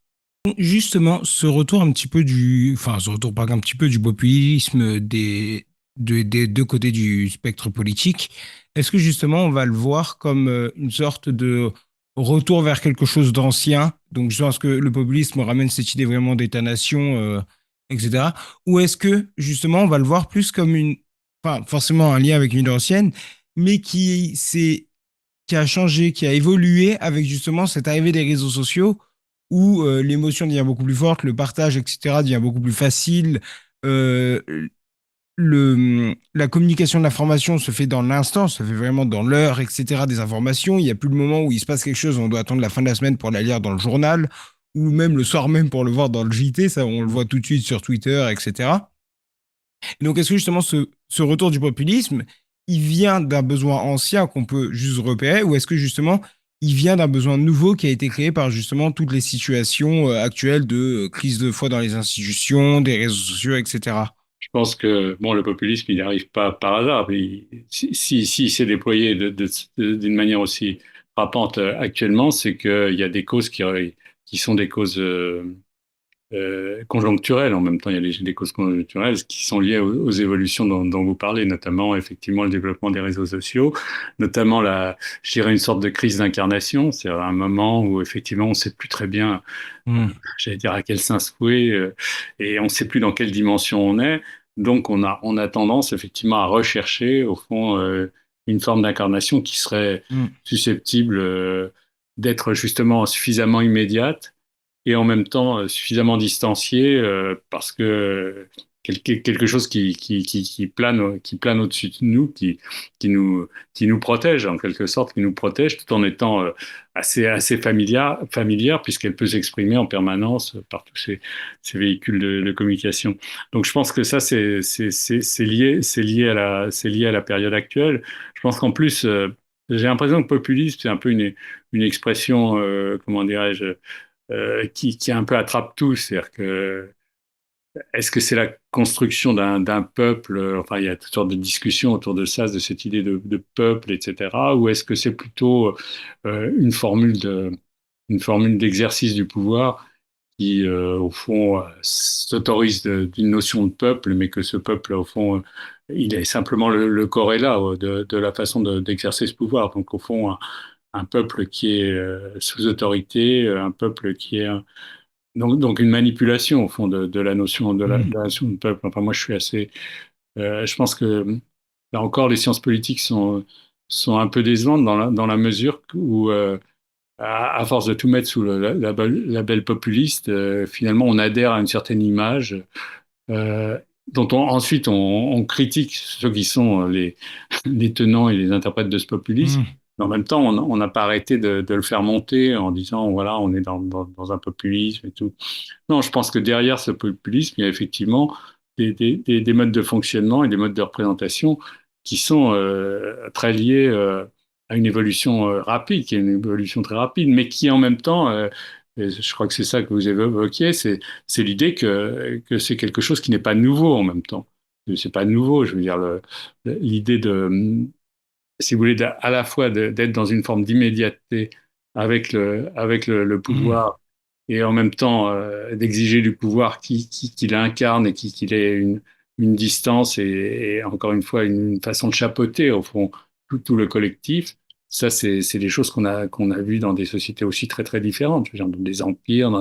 Justement, ce retour un petit peu enfin, ce retour pas un petit peu du populisme des deux côtés du spectre politique, est-ce que justement on va le voir comme une sorte de retour vers quelque chose d'ancien? Donc, je pense que le populisme ramène cette idée vraiment d'État-nation, etc. Ou est-ce que justement on va le voir plus comme enfin, forcément un lien avec une idée ancienne, mais qui a changé, qui a évolué avec justement cette arrivée des réseaux sociaux où l'émotion devient beaucoup plus forte, le partage, etc., devient beaucoup plus facile. Euh, la communication de l'information se fait dans l'instant, se fait vraiment dans l'heure, etc., des informations. Il n'y a plus le moment où il se passe quelque chose, on doit attendre la fin de la semaine pour la lire dans le journal, ou même le soir même pour le voir dans le JT, ça on le voit tout de suite sur Twitter, etc. Et donc est-ce que justement ce retour du populisme, il vient d'un besoin ancien qu'on peut juste repérer, ou est-ce que justement il vient d'un besoin nouveau qui a été créé par justement toutes les situations actuelles de crise de foi dans les institutions, des réseaux sociaux, etc. Je pense que bon, le populisme, il n'arrive pas par hasard. Si s'est déployé d'une manière aussi frappante actuellement, c'est qu'il y a des causes qui sont des causes conjoncturelles. En même temps, il y a des causes conjoncturelles qui sont liées aux évolutions dont vous parlez, notamment effectivement le développement des réseaux sociaux, notamment je dirais une sorte de crise d'incarnation. C'est un moment où effectivement on ne sait plus très bien, Hmm. j'allais dire à quel sein se vouer, et on ne sait plus dans quelle dimension on est. Donc on a tendance effectivement à rechercher au fond une forme d'incarnation qui serait Hmm. susceptible d'être justement suffisamment immédiate et en même temps suffisamment distancié parce que quelque chose qui plane au-dessus de nous, qui nous, qui nous protège en quelque sorte, qui nous protège tout en étant assez familière puisqu'elle peut s'exprimer en permanence par tous ces véhicules de communication. Donc je pense que ça c'est lié à la période actuelle. Je pense qu'en plus j'ai l'impression que populisme c'est un peu une expression comment dirais-je qui un peu attrape tout. C'est-à-dire que est-ce que c'est la construction d'un peuple, enfin il y a toutes sortes de discussions autour de ça, de cette idée de peuple, etc. Ou est-ce que c'est plutôt une formule d'exercice du pouvoir qui, au fond, s'autorise d'une notion de peuple, mais que ce peuple, au fond, il est simplement le corrélat de la façon d'exercer ce pouvoir. Donc, au fond, un peuple qui est sous autorité, un peuple qui est donc une manipulation au fond de la notion de Hmm. la notion de peuple. Enfin moi je suis assez, je pense que là encore les sciences politiques sont un peu décevantes dans la mesure où à force de tout mettre sous label populiste, finalement on adhère à une certaine image dont ensuite on critique ceux qui sont les tenants et les interprètes de ce populisme. Hmm. Mais en même temps, on n'a pas arrêté de le faire monter en disant, voilà, on est dans un populisme et tout. Non, je pense que derrière ce populisme, il y a effectivement des modes de fonctionnement et des modes de représentation qui sont très liés à une évolution rapide, qui est une évolution très rapide, mais qui en même temps, et je crois que c'est ça que vous évoquiez, c'est l'idée que c'est quelque chose qui n'est pas nouveau en même temps. C'est pas nouveau, je veux dire, l'idée de, si vous voulez, à la fois d'être dans une forme d'immédiateté avec le Hmm. pouvoir et en même temps d'exiger du pouvoir qu'il incarne et qu'il ait une distance et encore une fois une façon de chapeauter au fond tout le collectif. Ça, c'est des choses qu'on a vues dans des sociétés aussi très très différentes, je veux dire, dans des empires.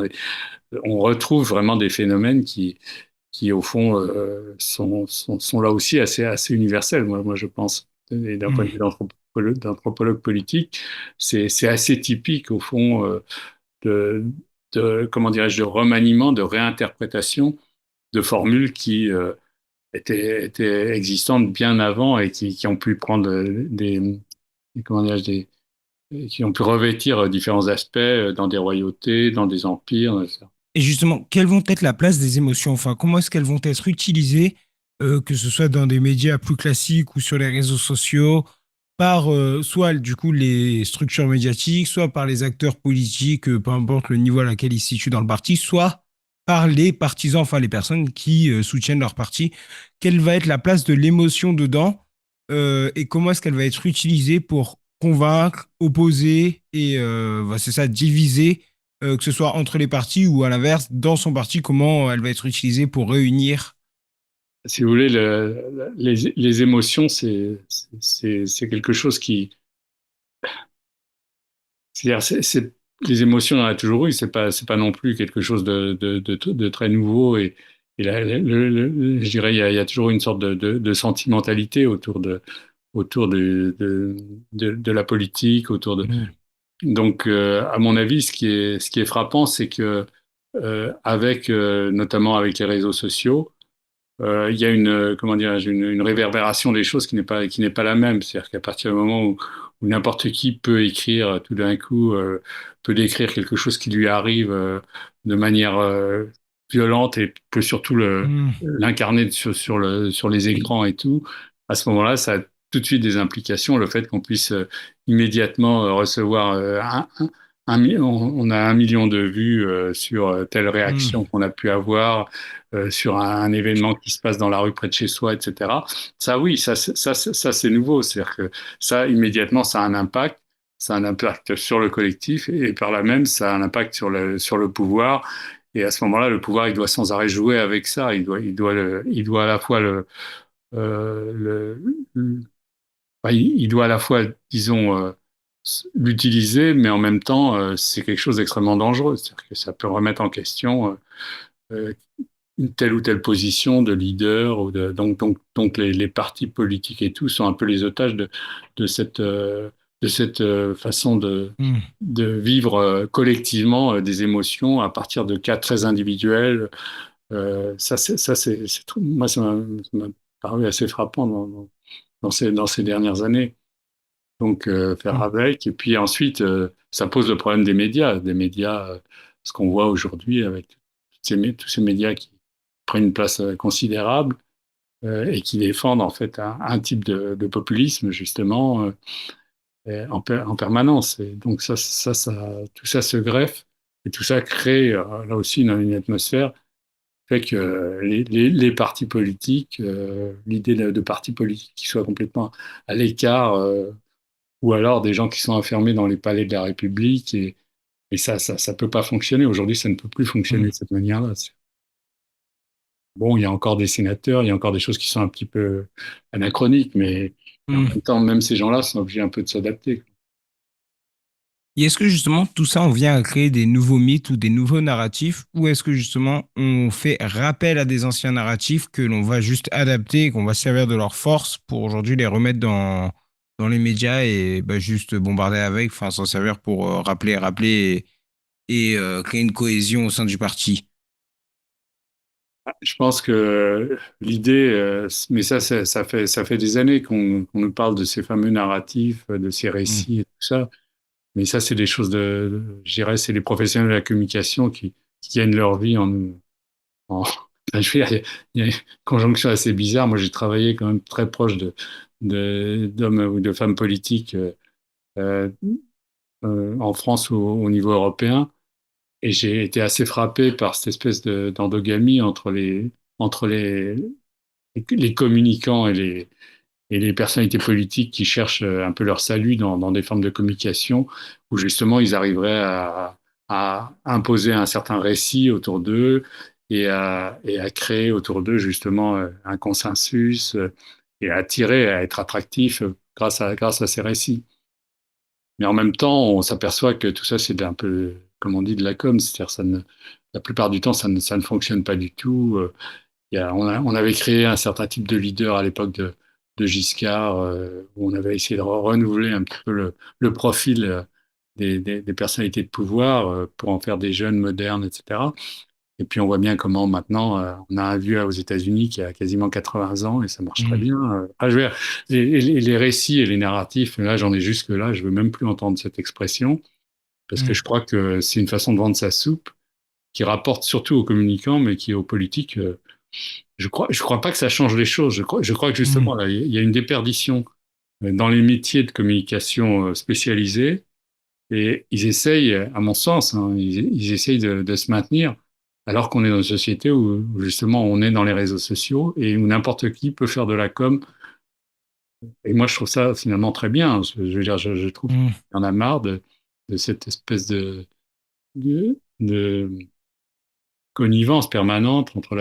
On retrouve vraiment des phénomènes qui au fond sont là aussi assez universels. Moi, je pense, et d'un point de Hmm. vue d'anthropologue politique, c'est assez typique au fond de, comment dirais-je, de remaniement, de réinterprétation de formules qui étaient existantes bien avant et qui ont pu prendre comment dirais-je, qui ont pu revêtir différents aspects dans des royautés, dans des empires. Et justement, quelles vont être la place des émotions? Enfin, comment est-ce qu'elles vont être utilisées, que ce soit dans des médias plus classiques ou sur les réseaux sociaux, par soit du coup les structures médiatiques, soit par les acteurs politiques, peu importe le niveau à laquelle ils se situent dans le parti, soit par les partisans, enfin les personnes qui soutiennent leur parti. Quelle va être la place de l'émotion dedans et comment est-ce qu'elle va être utilisée pour convaincre, opposer et c'est ça, diviser que ce soit entre les partis ou à l'inverse, dans son parti, comment elle va être utilisée pour réunir. Si vous voulez, les émotions, c'est quelque chose qui, c'est-à-dire, les émotions, on en a toujours eu. C'est pas non plus quelque chose de très nouveau. Et je dirais, il y a toujours une sorte de sentimentalité autour de la politique, autour de. Mm. Donc, à mon avis, ce qui est frappant, c'est que avec, notamment avec les réseaux sociaux, il y a comment dirais-je, une réverbération des choses qui n'est pas la même. C'est-à-dire qu'à partir du moment où n'importe qui peut écrire tout d'un coup, peut décrire quelque chose qui lui arrive de manière violente et peut surtout Mm. l'incarner sur les écrans et tout, à ce moment-là, ça a tout de suite des implications. Le fait qu'on puisse immédiatement recevoir on a 1 million de vues sur telle Mm. réaction qu'on a pu avoir sur un événement qui se passe dans la rue près de chez soi, etc. Ça, oui, ça c'est nouveau. C'est-à-dire que ça, immédiatement, ça a un impact. Ça a un impact sur le collectif et par là même, ça a un impact sur le pouvoir. Et à ce moment-là, le pouvoir, il doit sans arrêt jouer avec ça. Il doit à la fois il doit à la fois, disons, l'utiliser, mais en même temps, c'est quelque chose d'extrêmement dangereux. C'est-à-dire que ça peut remettre en question une telle ou telle position de leader donc les partis politiques et tout sont un peu les otages de cette façon Mm. de vivre collectivement des émotions à partir de cas très individuels. Moi, ça m'a paru assez frappant dans ces dernières années. Donc, faire Mm. avec. Et puis ensuite, ça pose le problème des médias, ce qu'on voit aujourd'hui avec tous ces médias qui prennent une place considérable et qui défendent en fait un type de populisme, justement, en permanence. Et donc, tout ça se greffe et tout ça crée là aussi une atmosphère fait que les partis politiques, l'idée de partis politiques qui soient complètement à l'écart ou alors des gens qui sont enfermés dans les palais de la République et ça peut pas fonctionner. Aujourd'hui, ça ne peut plus fonctionner Mm. de cette manière-là. Bon, il y a encore des sénateurs, il y a encore des choses qui sont un petit peu anachroniques, mais en Mm. même temps, même ces gens-là sont obligés un peu de s'adapter. Et est-ce que justement tout ça, on vient à créer des nouveaux mythes ou des nouveaux narratifs, ou est-ce que justement on fait rappel à des anciens narratifs que l'on va juste adapter et qu'on va servir de leur force pour aujourd'hui les remettre dans les médias et bah, juste bombarder avec, enfin s'en servir pour rappeler et créer une cohésion au sein du parti. Je pense que l'idée, mais ça fait des années qu'on nous parle de ces fameux narratifs, de ces Mm. récits et tout ça. Mais ça, c'est des choses je dirais, c'est les professionnels de la communication qui gagnent leur vie enfin, je veux dire, il y a une conjonction assez bizarre. Moi, j'ai travaillé quand même très proche d'hommes ou de femmes politiques euh, en France ou au niveau européen. Et j'ai été assez frappé par cette espèce d'endogamie entre les communicants et les personnalités politiques qui cherchent un peu leur salut dans des formes de communication où justement ils arriveraient à imposer un certain récit autour d'eux et à créer autour d'eux justement un consensus et à attirer, à être attractifs grâce à ces récits. Mais en même temps, on s'aperçoit que tout ça, c'est un peu, comme on dit, de la com, c'est-à-dire la plupart du temps, ça ne fonctionne pas du tout. On avait créé un certain type de leader à l'époque de Giscard, où on avait essayé de renouveler un petit peu le profil des personnalités de pouvoir pour en faire des jeunes modernes, etc. Et puis on voit bien comment maintenant, on a un vieux aux États-Unis qui a quasiment 80 ans et ça marche très Mm. bien. Je veux dire, les récits et les narratifs, là j'en ai jusque là, je veux même plus entendre cette expression parce que Mm. je crois que c'est une façon de vendre sa soupe qui rapporte surtout aux communicants, mais qui aux politiques. Je crois pas que ça change les choses. Je crois que Mm. justement, là, il y a une déperdition dans les métiers de communication spécialisés et ils essayent, à mon sens, hein, ils essayent de se maintenir alors qu'on est dans une société où justement on est dans les réseaux sociaux et où n'importe qui peut faire de la com. Et moi, je trouve ça finalement très bien. Je veux dire, je trouve qu'il Mm. y en a marre de cette espèce de connivence permanente entre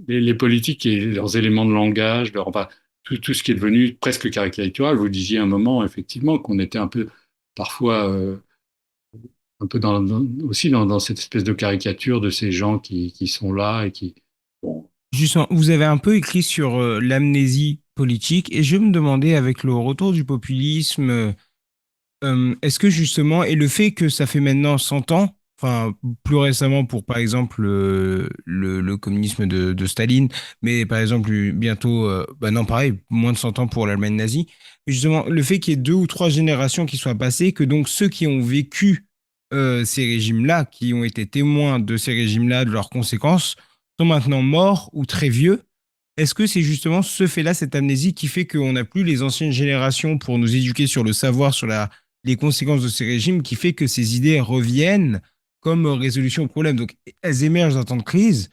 les politiques et leurs éléments de langage, enfin, tout ce qui est devenu presque caricatural. Vous disiez à un moment, effectivement, qu'on était un peu, parfois, un peu aussi dans cette espèce de caricature de ces gens qui sont là et qui... Bon, Justement, vous avez un peu écrit sur l'amnésie politique et je me demandais avec le retour du populisme, est-ce que justement, et le fait que ça fait maintenant 100 ans, enfin plus récemment pour par exemple le communisme de Staline, mais par exemple bientôt, bah non pareil, moins de 100 ans pour l'Allemagne nazie, mais justement le fait qu'il y ait deux ou trois générations qui soient passées, que donc ceux qui ont vécu ces régimes-là, qui ont été témoins de ces régimes-là, de leurs conséquences, sont maintenant morts ou très vieux. Est-ce que c'est justement ce fait-là, cette amnésie, qui fait qu'on n'a plus les anciennes générations pour nous éduquer sur le savoir, sur les conséquences de ces régimes, qui fait que ces idées reviennent comme résolution au problème. Donc, elles émergent en temps de crise,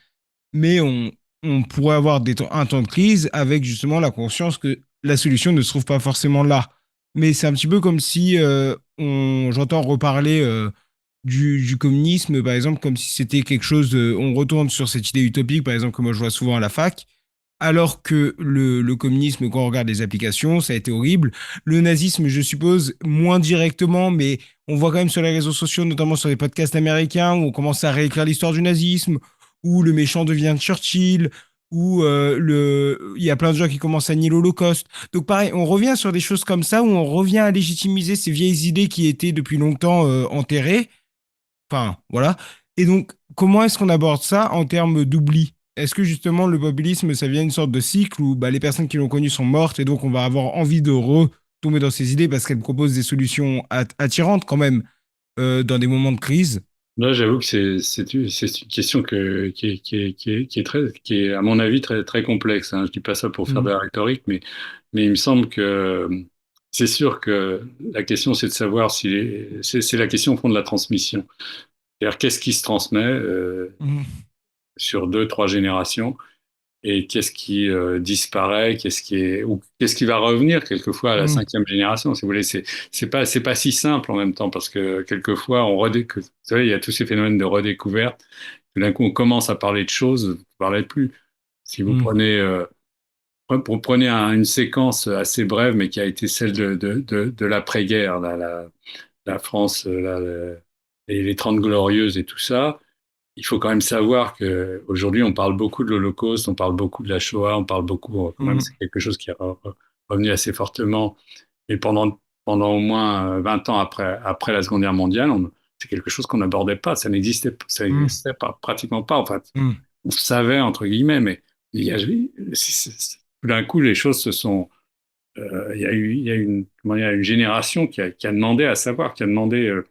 mais on pourrait avoir un temps de crise avec justement la conscience que la solution ne se trouve pas forcément là. Mais c'est un petit peu comme si j'entends reparler du communisme, par exemple, comme si c'était quelque chose on retourne sur cette idée utopique, par exemple, que moi je vois souvent à la fac, alors que le communisme, quand on regarde les applications, ça a été horrible. Le nazisme, je suppose, moins directement, mais on voit quand même sur les réseaux sociaux, notamment sur les podcasts américains, où on commence à réécrire l'histoire du nazisme, où le méchant devient Churchill, où il y a plein de gens qui commencent à nier l'Holocauste. Donc pareil, on revient sur des choses comme ça, où on revient à légitimiser ces vieilles idées qui étaient depuis longtemps enterrées. Enfin, voilà. Et donc, comment est-ce qu'on aborde ça en termes d'oubli? Est-ce que justement le populisme, ça vient une sorte de cycle où bah, les personnes qui l'ont connu sont mortes et donc on va avoir envie de retomber dans ces idées parce qu'elles proposent des solutions attirantes quand même dans des moments de crise? là, j'avoue que c'est une question qui est, à mon avis, très, très complexe, hein. Je dis pas ça pour faire de Mm, la rhétorique, mais il me semble que c'est sûr que la question, c'est de savoir si c'est la question au fond de la transmission. C'est-à-dire, qu'est-ce qui se transmet mm, sur deux, trois générations et qu'est-ce qui disparaît, ou qu'est-ce qui va revenir quelquefois à la mm, cinquième génération, si vous voulez. C'est pas si simple en même temps parce que quelquefois, vous savez, il y a tous ces phénomènes de redécouverte. Tout d'un coup, on commence à parler de choses, vous ne parlez plus. Si vous mm, prenez une séquence assez brève, mais qui a été celle de l'après-guerre, la France, et les Trente Glorieuses et tout ça, il faut quand même savoir que aujourd'hui on parle beaucoup de l'Holocauste, on parle beaucoup de la Shoah, on parle beaucoup, quand même, mm, c'est quelque chose qui est revenu assez fortement. Et pendant au moins 20 ans après la Seconde Guerre mondiale, c'est quelque chose qu'on n'abordait pas, ça mm, n'existait pas, pratiquement pas. En fait, mm, on savait, entre guillemets, mais il y a, tout d'un coup, les choses se sont... il y a comment dire, une génération qui a demandé à savoir, qui a demandé... mm.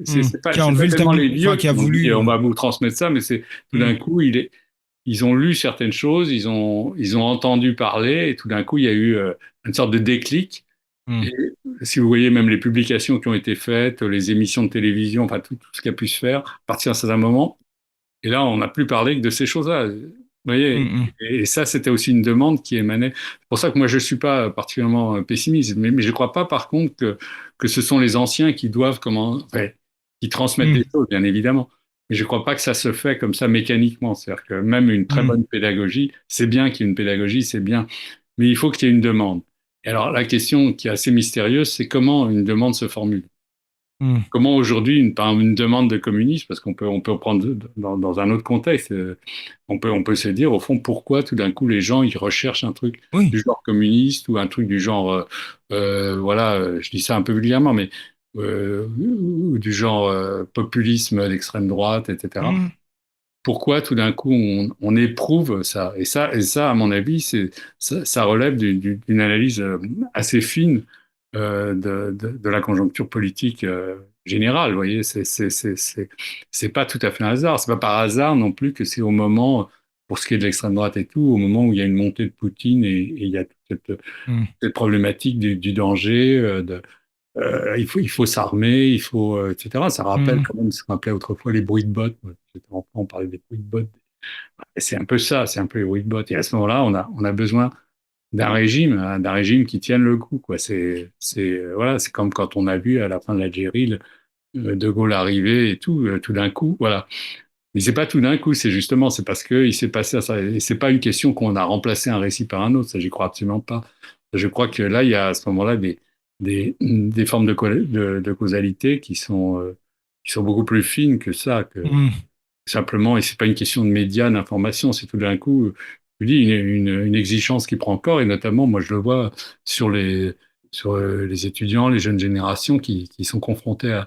Qui a c'est enlevé pas le tellement tabou, les enfin vieux qui a qui ont dit voulu. on va vous transmettre ça, mais c'est tout d'un Mm, coup, ils ont lu certaines choses, ils ont entendu parler, et tout d'un coup, il y a eu une sorte de déclic. mm, Et si vous voyez même les publications qui ont été faites, les émissions de télévision, enfin tout ce qui a pu se faire, à partir d'un certain moment, et là, on n'a plus parlé que de ces choses-là. Vous mm, voyez, mm, et ça, c'était aussi une demande qui émanait. C'est pour ça que moi, je ne suis pas particulièrement pessimiste, mais je ne crois pas, par contre, que ce sont les anciens qui doivent enfin, qui transmettent mm, les choses, bien évidemment. Mais je ne crois pas que ça se fait comme ça mécaniquement. C'est-à-dire que même une très mm, bonne pédagogie, c'est bien qu'il y ait une pédagogie, c'est bien, mais il faut qu'il y ait une demande. Et alors, la question qui est assez mystérieuse, c'est comment une demande se formule. mm, Comment aujourd'hui, par exemple, une demande de communisme, parce on peut prendre dans un autre contexte, on peut se dire, au fond, pourquoi tout d'un coup les gens ils recherchent un truc oui. du genre communiste ou un truc du genre, voilà, je dis ça un peu vulgairement, mais ou du genre populisme d'extrême droite, etc. Mm, Pourquoi tout d'un coup on éprouve ça? Et ça, à mon avis, ça relève d'une analyse assez fine de la conjoncture politique générale. Vous voyez, c'est pas tout à fait un hasard. C'est pas par hasard non plus que c'est au moment, pour ce qui est de l'extrême droite et tout, au moment où il y a une montée de Poutine et il y a toute mm, cette problématique du danger, il faut s'armer, etc. Ça rappelle mm, quand même ce qu'on appelait autrefois les bruits de bottes. Moi, j'étais enfant, on parlait des bruits de bottes. Et c'est un peu ça, c'est un peu les bruits de bottes. Et à ce moment-là, on a besoin d'un régime, hein, d'un régime qui tienne le coup, quoi. Voilà, c'est comme quand on a vu à la fin de l'Algérie De Gaulle arrivé et tout d'un coup, voilà. Mais c'est pas tout d'un coup, c'est justement, c'est parce que il s'est passé ça. Et c'est pas une question qu'on a remplacé un récit par un autre, ça j'y crois absolument pas. Je crois que là, il y a à ce moment-là des formes de causalité qui sont beaucoup plus fines que ça, que Mm, simplement, et c'est pas une question de médias, d'information, c'est tout d'un coup, je dis, une exigence qui prend corps, et notamment, moi je le vois sur les étudiants, les jeunes générations qui sont confrontés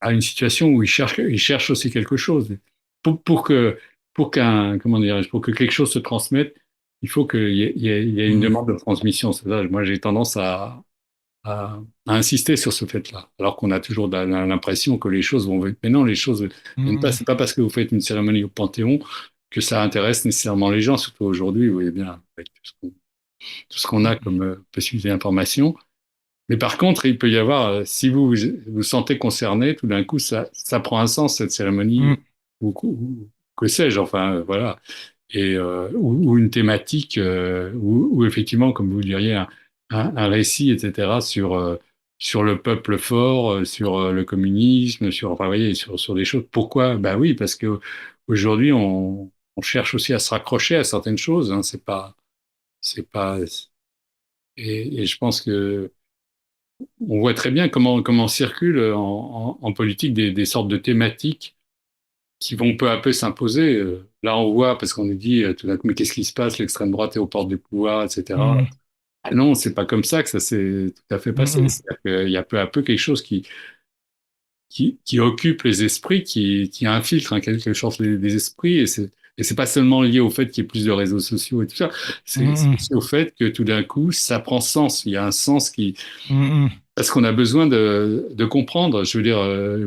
à une situation où ils cherchent aussi quelque chose. Pour que, comment dirais-je, pour que quelque chose se transmette, il faut qu'il y ait une mm, demande de transmission. C'est ça. Moi, j'ai tendance à insister sur ce fait-là, alors qu'on a toujours l'impression que les choses vont. Mais non, les choses viennent pas. mm, C'est pas parce que vous faites une cérémonie au Panthéon que ça intéresse nécessairement les gens. Surtout aujourd'hui, vous voyez bien, avec tout ce qu'on a mm, comme possibilité d'information. Mais par contre, il peut y avoir, si vous vous sentez concerné, tout d'un coup, ça prend un sens, cette cérémonie, mm, ou que sais-je, enfin, voilà. Ou une thématique, ou effectivement, comme vous diriez, un récit, etc., sur le peuple fort, sur le communisme, enfin, vous voyez, sur des choses. Pourquoi? Ben oui, parce que aujourd'hui, on cherche aussi à se raccrocher à certaines choses, hein, c'est pas, et je pense que on voit très bien comment circulent en politique des sortes de thématiques qui vont peu à peu s'imposer. Là, on voit, parce qu'on nous dit tout d'un coup, mais qu'est-ce qui se passe? L'extrême droite est aux portes du pouvoir, etc. mm, Ah non, c'est pas comme ça que ça s'est tout à fait mm, passé. mm, C'est-à-dire qu'il y a peu à peu quelque chose qui occupe les esprits, qui infiltre en quelque chose des esprits. Et c'est pas seulement lié au fait qu'il y ait plus de réseaux sociaux et tout ça, c'est mm, aussi au fait que tout d'un coup, ça prend sens. Il y a un sens qui, mm, parce qu'on a besoin de comprendre. Je veux dire,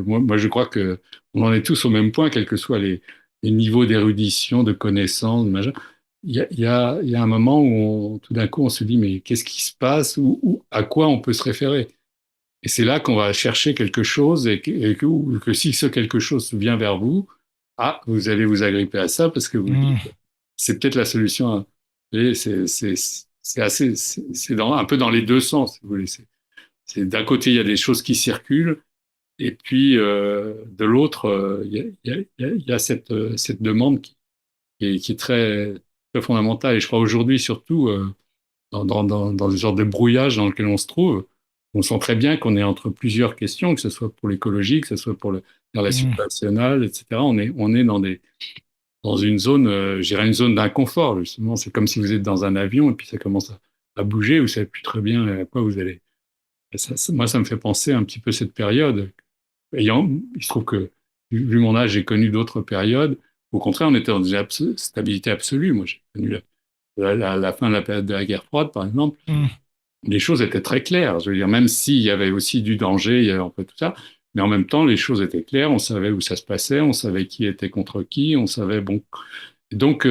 moi, je crois que on en est tous au même point, quels que soient les niveaux d'érudition, de connaissance, de machin. Il y a un moment où tout d'un coup on se dit, mais qu'est-ce qui se passe, ou à quoi on peut se référer? Et c'est là qu'on va chercher quelque chose, ou que si ce quelque chose vient vers vous, ah, vous allez vous agripper à ça parce que vous dites, mm, c'est peut-être la solution. Vous voyez, c'est assez, c'est un peu dans les deux sens, si vous voulez. D'un côté, il y a des choses qui circulent, et puis de l'autre, il y a cette demande qui est très fondamentale. Et je crois aujourd'hui, surtout, dans ce genre de brouillage dans lequel on se trouve, on sent très bien qu'on est entre plusieurs questions, que ce soit pour l'écologie, que ce soit pour les relations mm, nationales, etc. On est dans une zone, je dirais une zone d'inconfort, justement. C'est comme si vous êtes dans un avion et puis ça commence à bouger, vous ne savez plus très bien à quoi vous allez. Moi, ça me fait penser un petit peu cette période. Il se trouve que, vu mon âge, j'ai connu d'autres périodes. Au contraire, on était dans une stabilité absolue. Moi, j'ai connu la fin de la période de la guerre froide, par exemple. mm, Les choses étaient très claires. Je veux dire, même s'il y avait aussi du danger, il y avait un peu tout ça, mais en même temps, les choses étaient claires. On savait où ça se passait, on savait qui était contre qui, on savait, bon. Donc,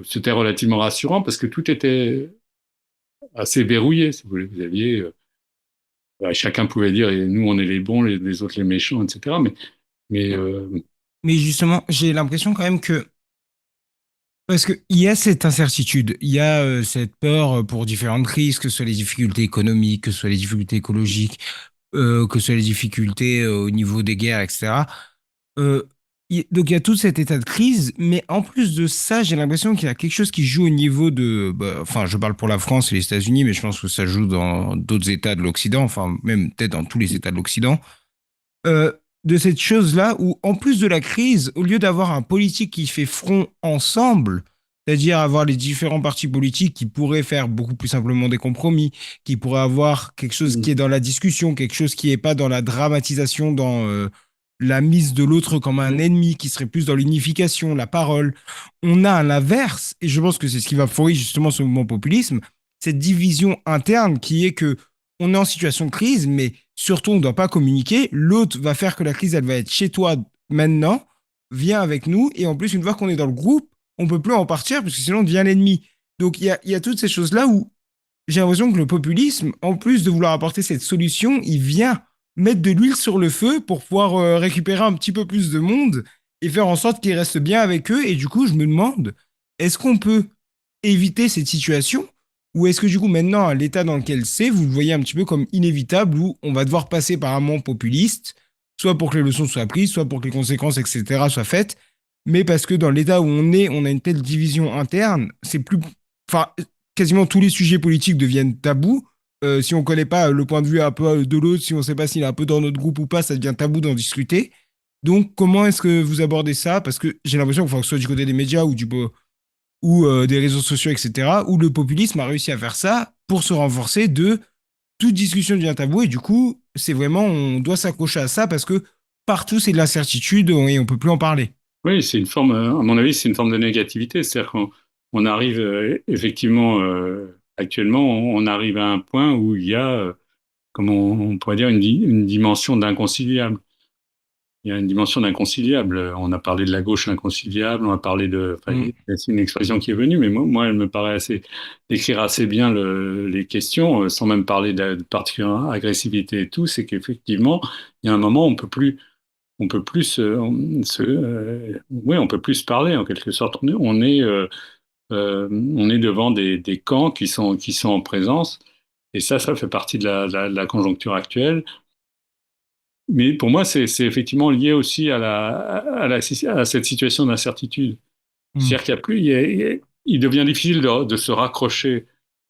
c'était relativement rassurant parce que tout était assez verrouillé, si vous voulez. Vous aviez chacun pouvait dire, et nous, on est les bons, les autres les méchants, etc. Mais Mais justement, j'ai l'impression quand même que parce qu'il y a cette incertitude, il y a cette peur pour différentes crises, que ce soit les difficultés économiques, que ce soit les difficultés écologiques, que ce soit les difficultés au niveau des guerres, etc. Euh, donc il y a tout cet état de crise, mais en plus de ça, j'ai l'impression qu'il y a quelque chose qui joue au niveau de, bah, enfin, je parle pour la France et les États-Unis, mais je pense que ça joue dans d'autres États de l'Occident, enfin même peut-être dans tous les États de l'Occident, euh, de cette chose-là où, en plus de la crise, au lieu d'avoir un politique qui fait front ensemble, c'est-à-dire avoir les différents partis politiques qui pourraient faire beaucoup plus simplement des compromis, qui pourraient avoir quelque chose qui est dans la discussion, quelque chose qui n'est pas dans la dramatisation, dans la mise de l'autre comme un ennemi, qui serait plus dans l'unification, la parole. On a à l'inverse, et je pense que c'est ce qui va favorise justement ce mouvement populisme, cette division interne qui est que on est en situation de crise, mais surtout on ne doit pas communiquer. L'autre va faire que la crise, elle va être chez toi maintenant, viens avec nous, et en plus, une fois qu'on est dans le groupe, on peut plus en partir, parce que sinon on devient l'ennemi. Donc il y a toutes ces choses-là où j'ai l'impression que le populisme, en plus de vouloir apporter cette solution, il vient mettre de l'huile sur le feu pour pouvoir récupérer un petit peu plus de monde et faire en sorte qu'ils restent bien avec eux. Et du coup, je me demande, est-ce qu'on peut éviter cette situation ou est-ce que du coup maintenant, à l'état dans lequel c'est, vous le voyez un petit peu comme inévitable où on va devoir passer par un moment populiste soit pour que les leçons soient prises, soit pour que les conséquences, etc., soient faites, mais parce que dans l'état où on a une telle division interne, c'est plus, enfin, quasiment tous les sujets politiques deviennent tabous. Si on ne connaît pas le point de vue un peu de l'autre, si on ne sait pas s'il est un peu dans notre groupe ou pas, ça devient tabou d'en discuter. Donc, comment est-ce que vous abordez ça? Parce que j'ai l'impression que ce soit du côté des médias ou des réseaux sociaux, etc., où le populisme a réussi à faire ça pour se renforcer de toute discussion devient tabou. Et du coup, c'est vraiment, on doit s'accrocher à ça parce que partout, c'est de l'incertitude et on peut plus en parler. Oui, c'est une forme, à mon avis, c'est une forme de négativité. C'est-à-dire qu'on arrive effectivement, actuellement, on arrive à un point où il y a, comme on pourrait dire, une dimension d'inconciliable. Il y a une dimension d'inconciliable. On a parlé de la gauche inconciliable, on a parlé de, enfin, Mm, c'est une expression qui est venue, mais moi, elle me paraît assez, décrire assez bien les questions, sans même parler de particulière agressivité et tout, c'est qu'effectivement, il y a un moment, on peut plus oui, on peut plus se parler en quelque sorte. On est devant des camps qui sont en présence, et ça fait partie de de la conjoncture actuelle. Mais pour moi, c'est effectivement lié aussi à cette situation d'incertitude. mm, C'est-à-dire qu'il y a plus, il devient difficile de se raccrocher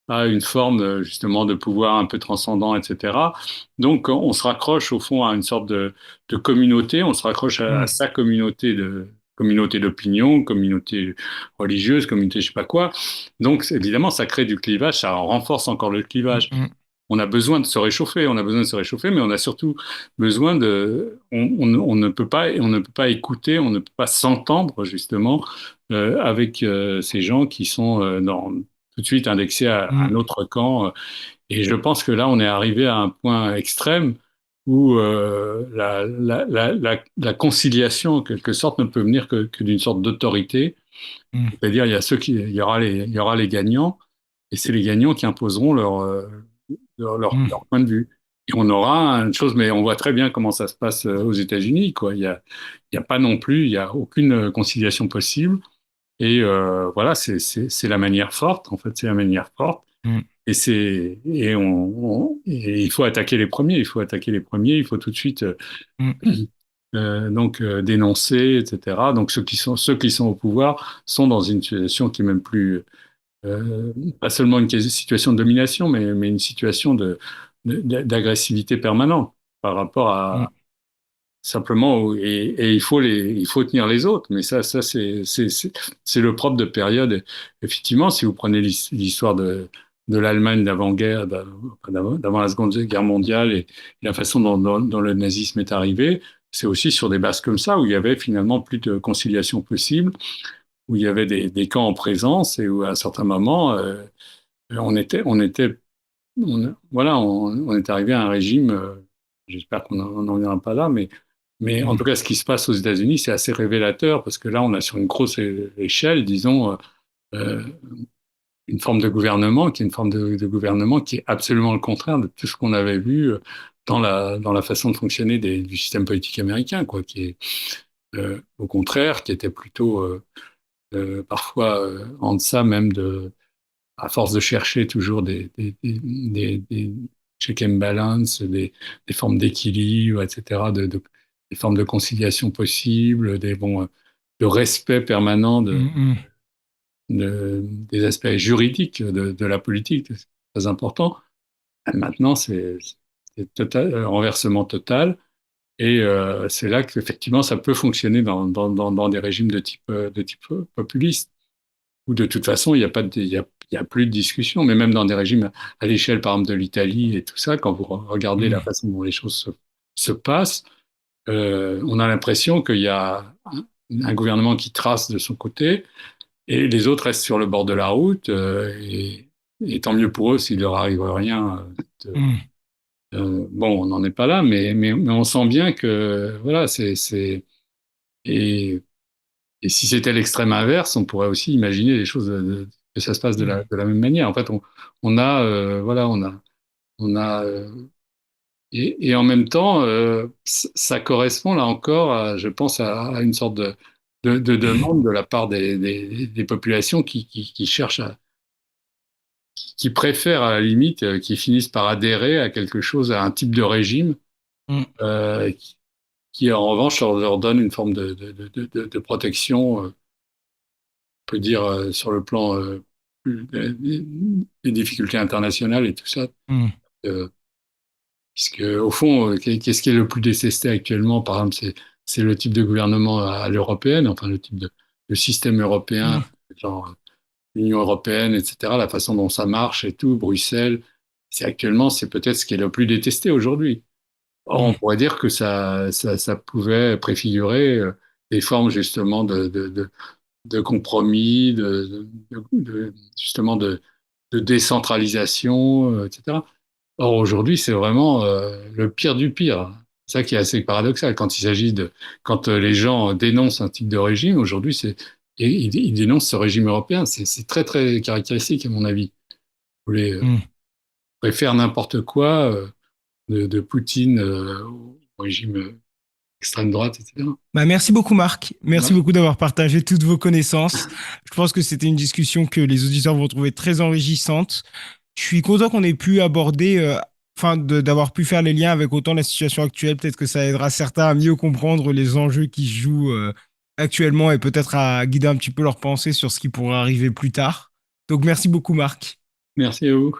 à une forme justement de pouvoir un peu transcendant, etc. Donc on se raccroche au fond à une sorte de communauté, on se raccroche à mm, sa communauté d'opinion, communauté religieuse, communauté je sais pas quoi. Donc évidemment ça crée du clivage, ça renforce encore le mm, clivage. mm, On a besoin de se réchauffer, on a besoin de se réchauffer, mais on a surtout besoin on ne peut pas écouter, on ne peut pas s'entendre justement avec ces gens qui sont tout de suite indexés à un mm, autre camp. Et je pense que là, on est arrivé à un point extrême où la conciliation, en quelque sorte, ne peut venir que d'une sorte d'autorité. mm, C'est-à-dire, il y aura les gagnants, et c'est les gagnants qui imposeront mm, leur point de vue. Et on aura une chose, mais on voit très bien comment ça se passe aux États-Unis, quoi. Il y a pas non plus, il y a aucune conciliation possible. Et voilà, c'est la manière forte, en fait, c'est la manière forte. mm, Et il faut attaquer les premiers, il faut attaquer les premiers, il faut tout de suite mm, dénoncer, etc. Donc ceux qui sont au pouvoir sont dans une situation qui est même plus euh, pas seulement une situation de domination, mais une situation d'agressivité permanente par rapport mm, à simplement et il faut tenir les autres. Mais ça c'est le propre de période. Effectivement, si vous prenez l'histoire de l'Allemagne d'avant-guerre, d'avant la Seconde Guerre mondiale et la façon dont le nazisme est arrivé, c'est aussi sur des bases comme ça où il y avait finalement plus de conciliation possible, où il y avait des camps en présence et où à un certain moment on était voilà, on est arrivé à un régime. J'espère qu'on n'en viendra pas là, mais en mm, tout cas, ce qui se passe aux États-Unis, c'est assez révélateur parce que là, on a sur une grosse échelle, disons, euh, une forme de gouvernement qui est une forme de gouvernement qui est absolument le contraire de tout ce qu'on avait vu dans la façon de fonctionner du système politique américain, quoi, qui est au contraire, qui était plutôt parfois en deçà même à force de chercher toujours des check and balance, des formes d'équilibre, etc., des formes de conciliation possibles, de respect permanent mm, mm, des aspects juridiques de la politique, c'est très important. Maintenant, c'est total, renversement total. Et c'est là qu'effectivement, ça peut fonctionner dans des régimes de type populiste où de toute façon, il n'y a pas il y a plus de discussion, mais même dans des régimes à l'échelle, par exemple, de l'Italie et tout ça, quand vous regardez la mm, façon dont les choses se passent, on a l'impression qu'il y a un gouvernement qui trace de son côté et les autres restent sur le bord de la route, et tant mieux pour eux s'il leur arrive rien. mm, Bon, on n'en est pas là, mais on sent bien que, voilà, et Et si c'était l'extrême inverse, on pourrait aussi imaginer les choses que ça se passe mm, de la même manière. En fait, on a, voilà, on a, et en même temps, ça correspond là encore, je pense, à une sorte de demande de la part des populations qui cherchent qui préfèrent à la limite, qui finissent par adhérer à quelque chose, à un type de régime mm, euh, qui en revanche leur donne une forme de protection, on peut dire, sur le plan des difficultés internationales et tout ça. Hmm. Euh, Puisque, au fond, qu'est-ce qui est le plus détesté actuellement, par exemple, c'est le type de gouvernement à l'européenne, enfin le type de système européen, Hmm. genre l'Union européenne, etc., la façon dont ça marche et tout, Bruxelles, c'est peut-être ce qui est le plus détesté aujourd'hui. Or, on Hmm. pourrait dire que ça pouvait préfigurer des formes justement de compromis, justement de décentralisation, etc. Or, aujourd'hui, c'est vraiment le pire du pire. C'est ça qui est assez paradoxal. Quand les gens dénoncent un type de régime, aujourd'hui, et ils dénoncent ce régime européen. C'est très, très caractéristique, à mon avis. Vous voulez, Hmm. faire n'importe quoi de Poutine au régime extrême droite, etc. Bah, merci beaucoup, Marc. Merci Voilà. beaucoup d'avoir partagé toutes vos connaissances. Je pense que c'était une discussion que les auditeurs vont trouver très enrichissante. Je suis content qu'on ait pu aborder, d'avoir pu faire les liens avec autant la situation actuelle. Peut-être que ça aidera certains à mieux comprendre les enjeux qui se jouent actuellement et peut-être à guider un petit peu leurs pensées sur ce qui pourrait arriver plus tard. Donc, merci beaucoup, Marc. Merci à vous.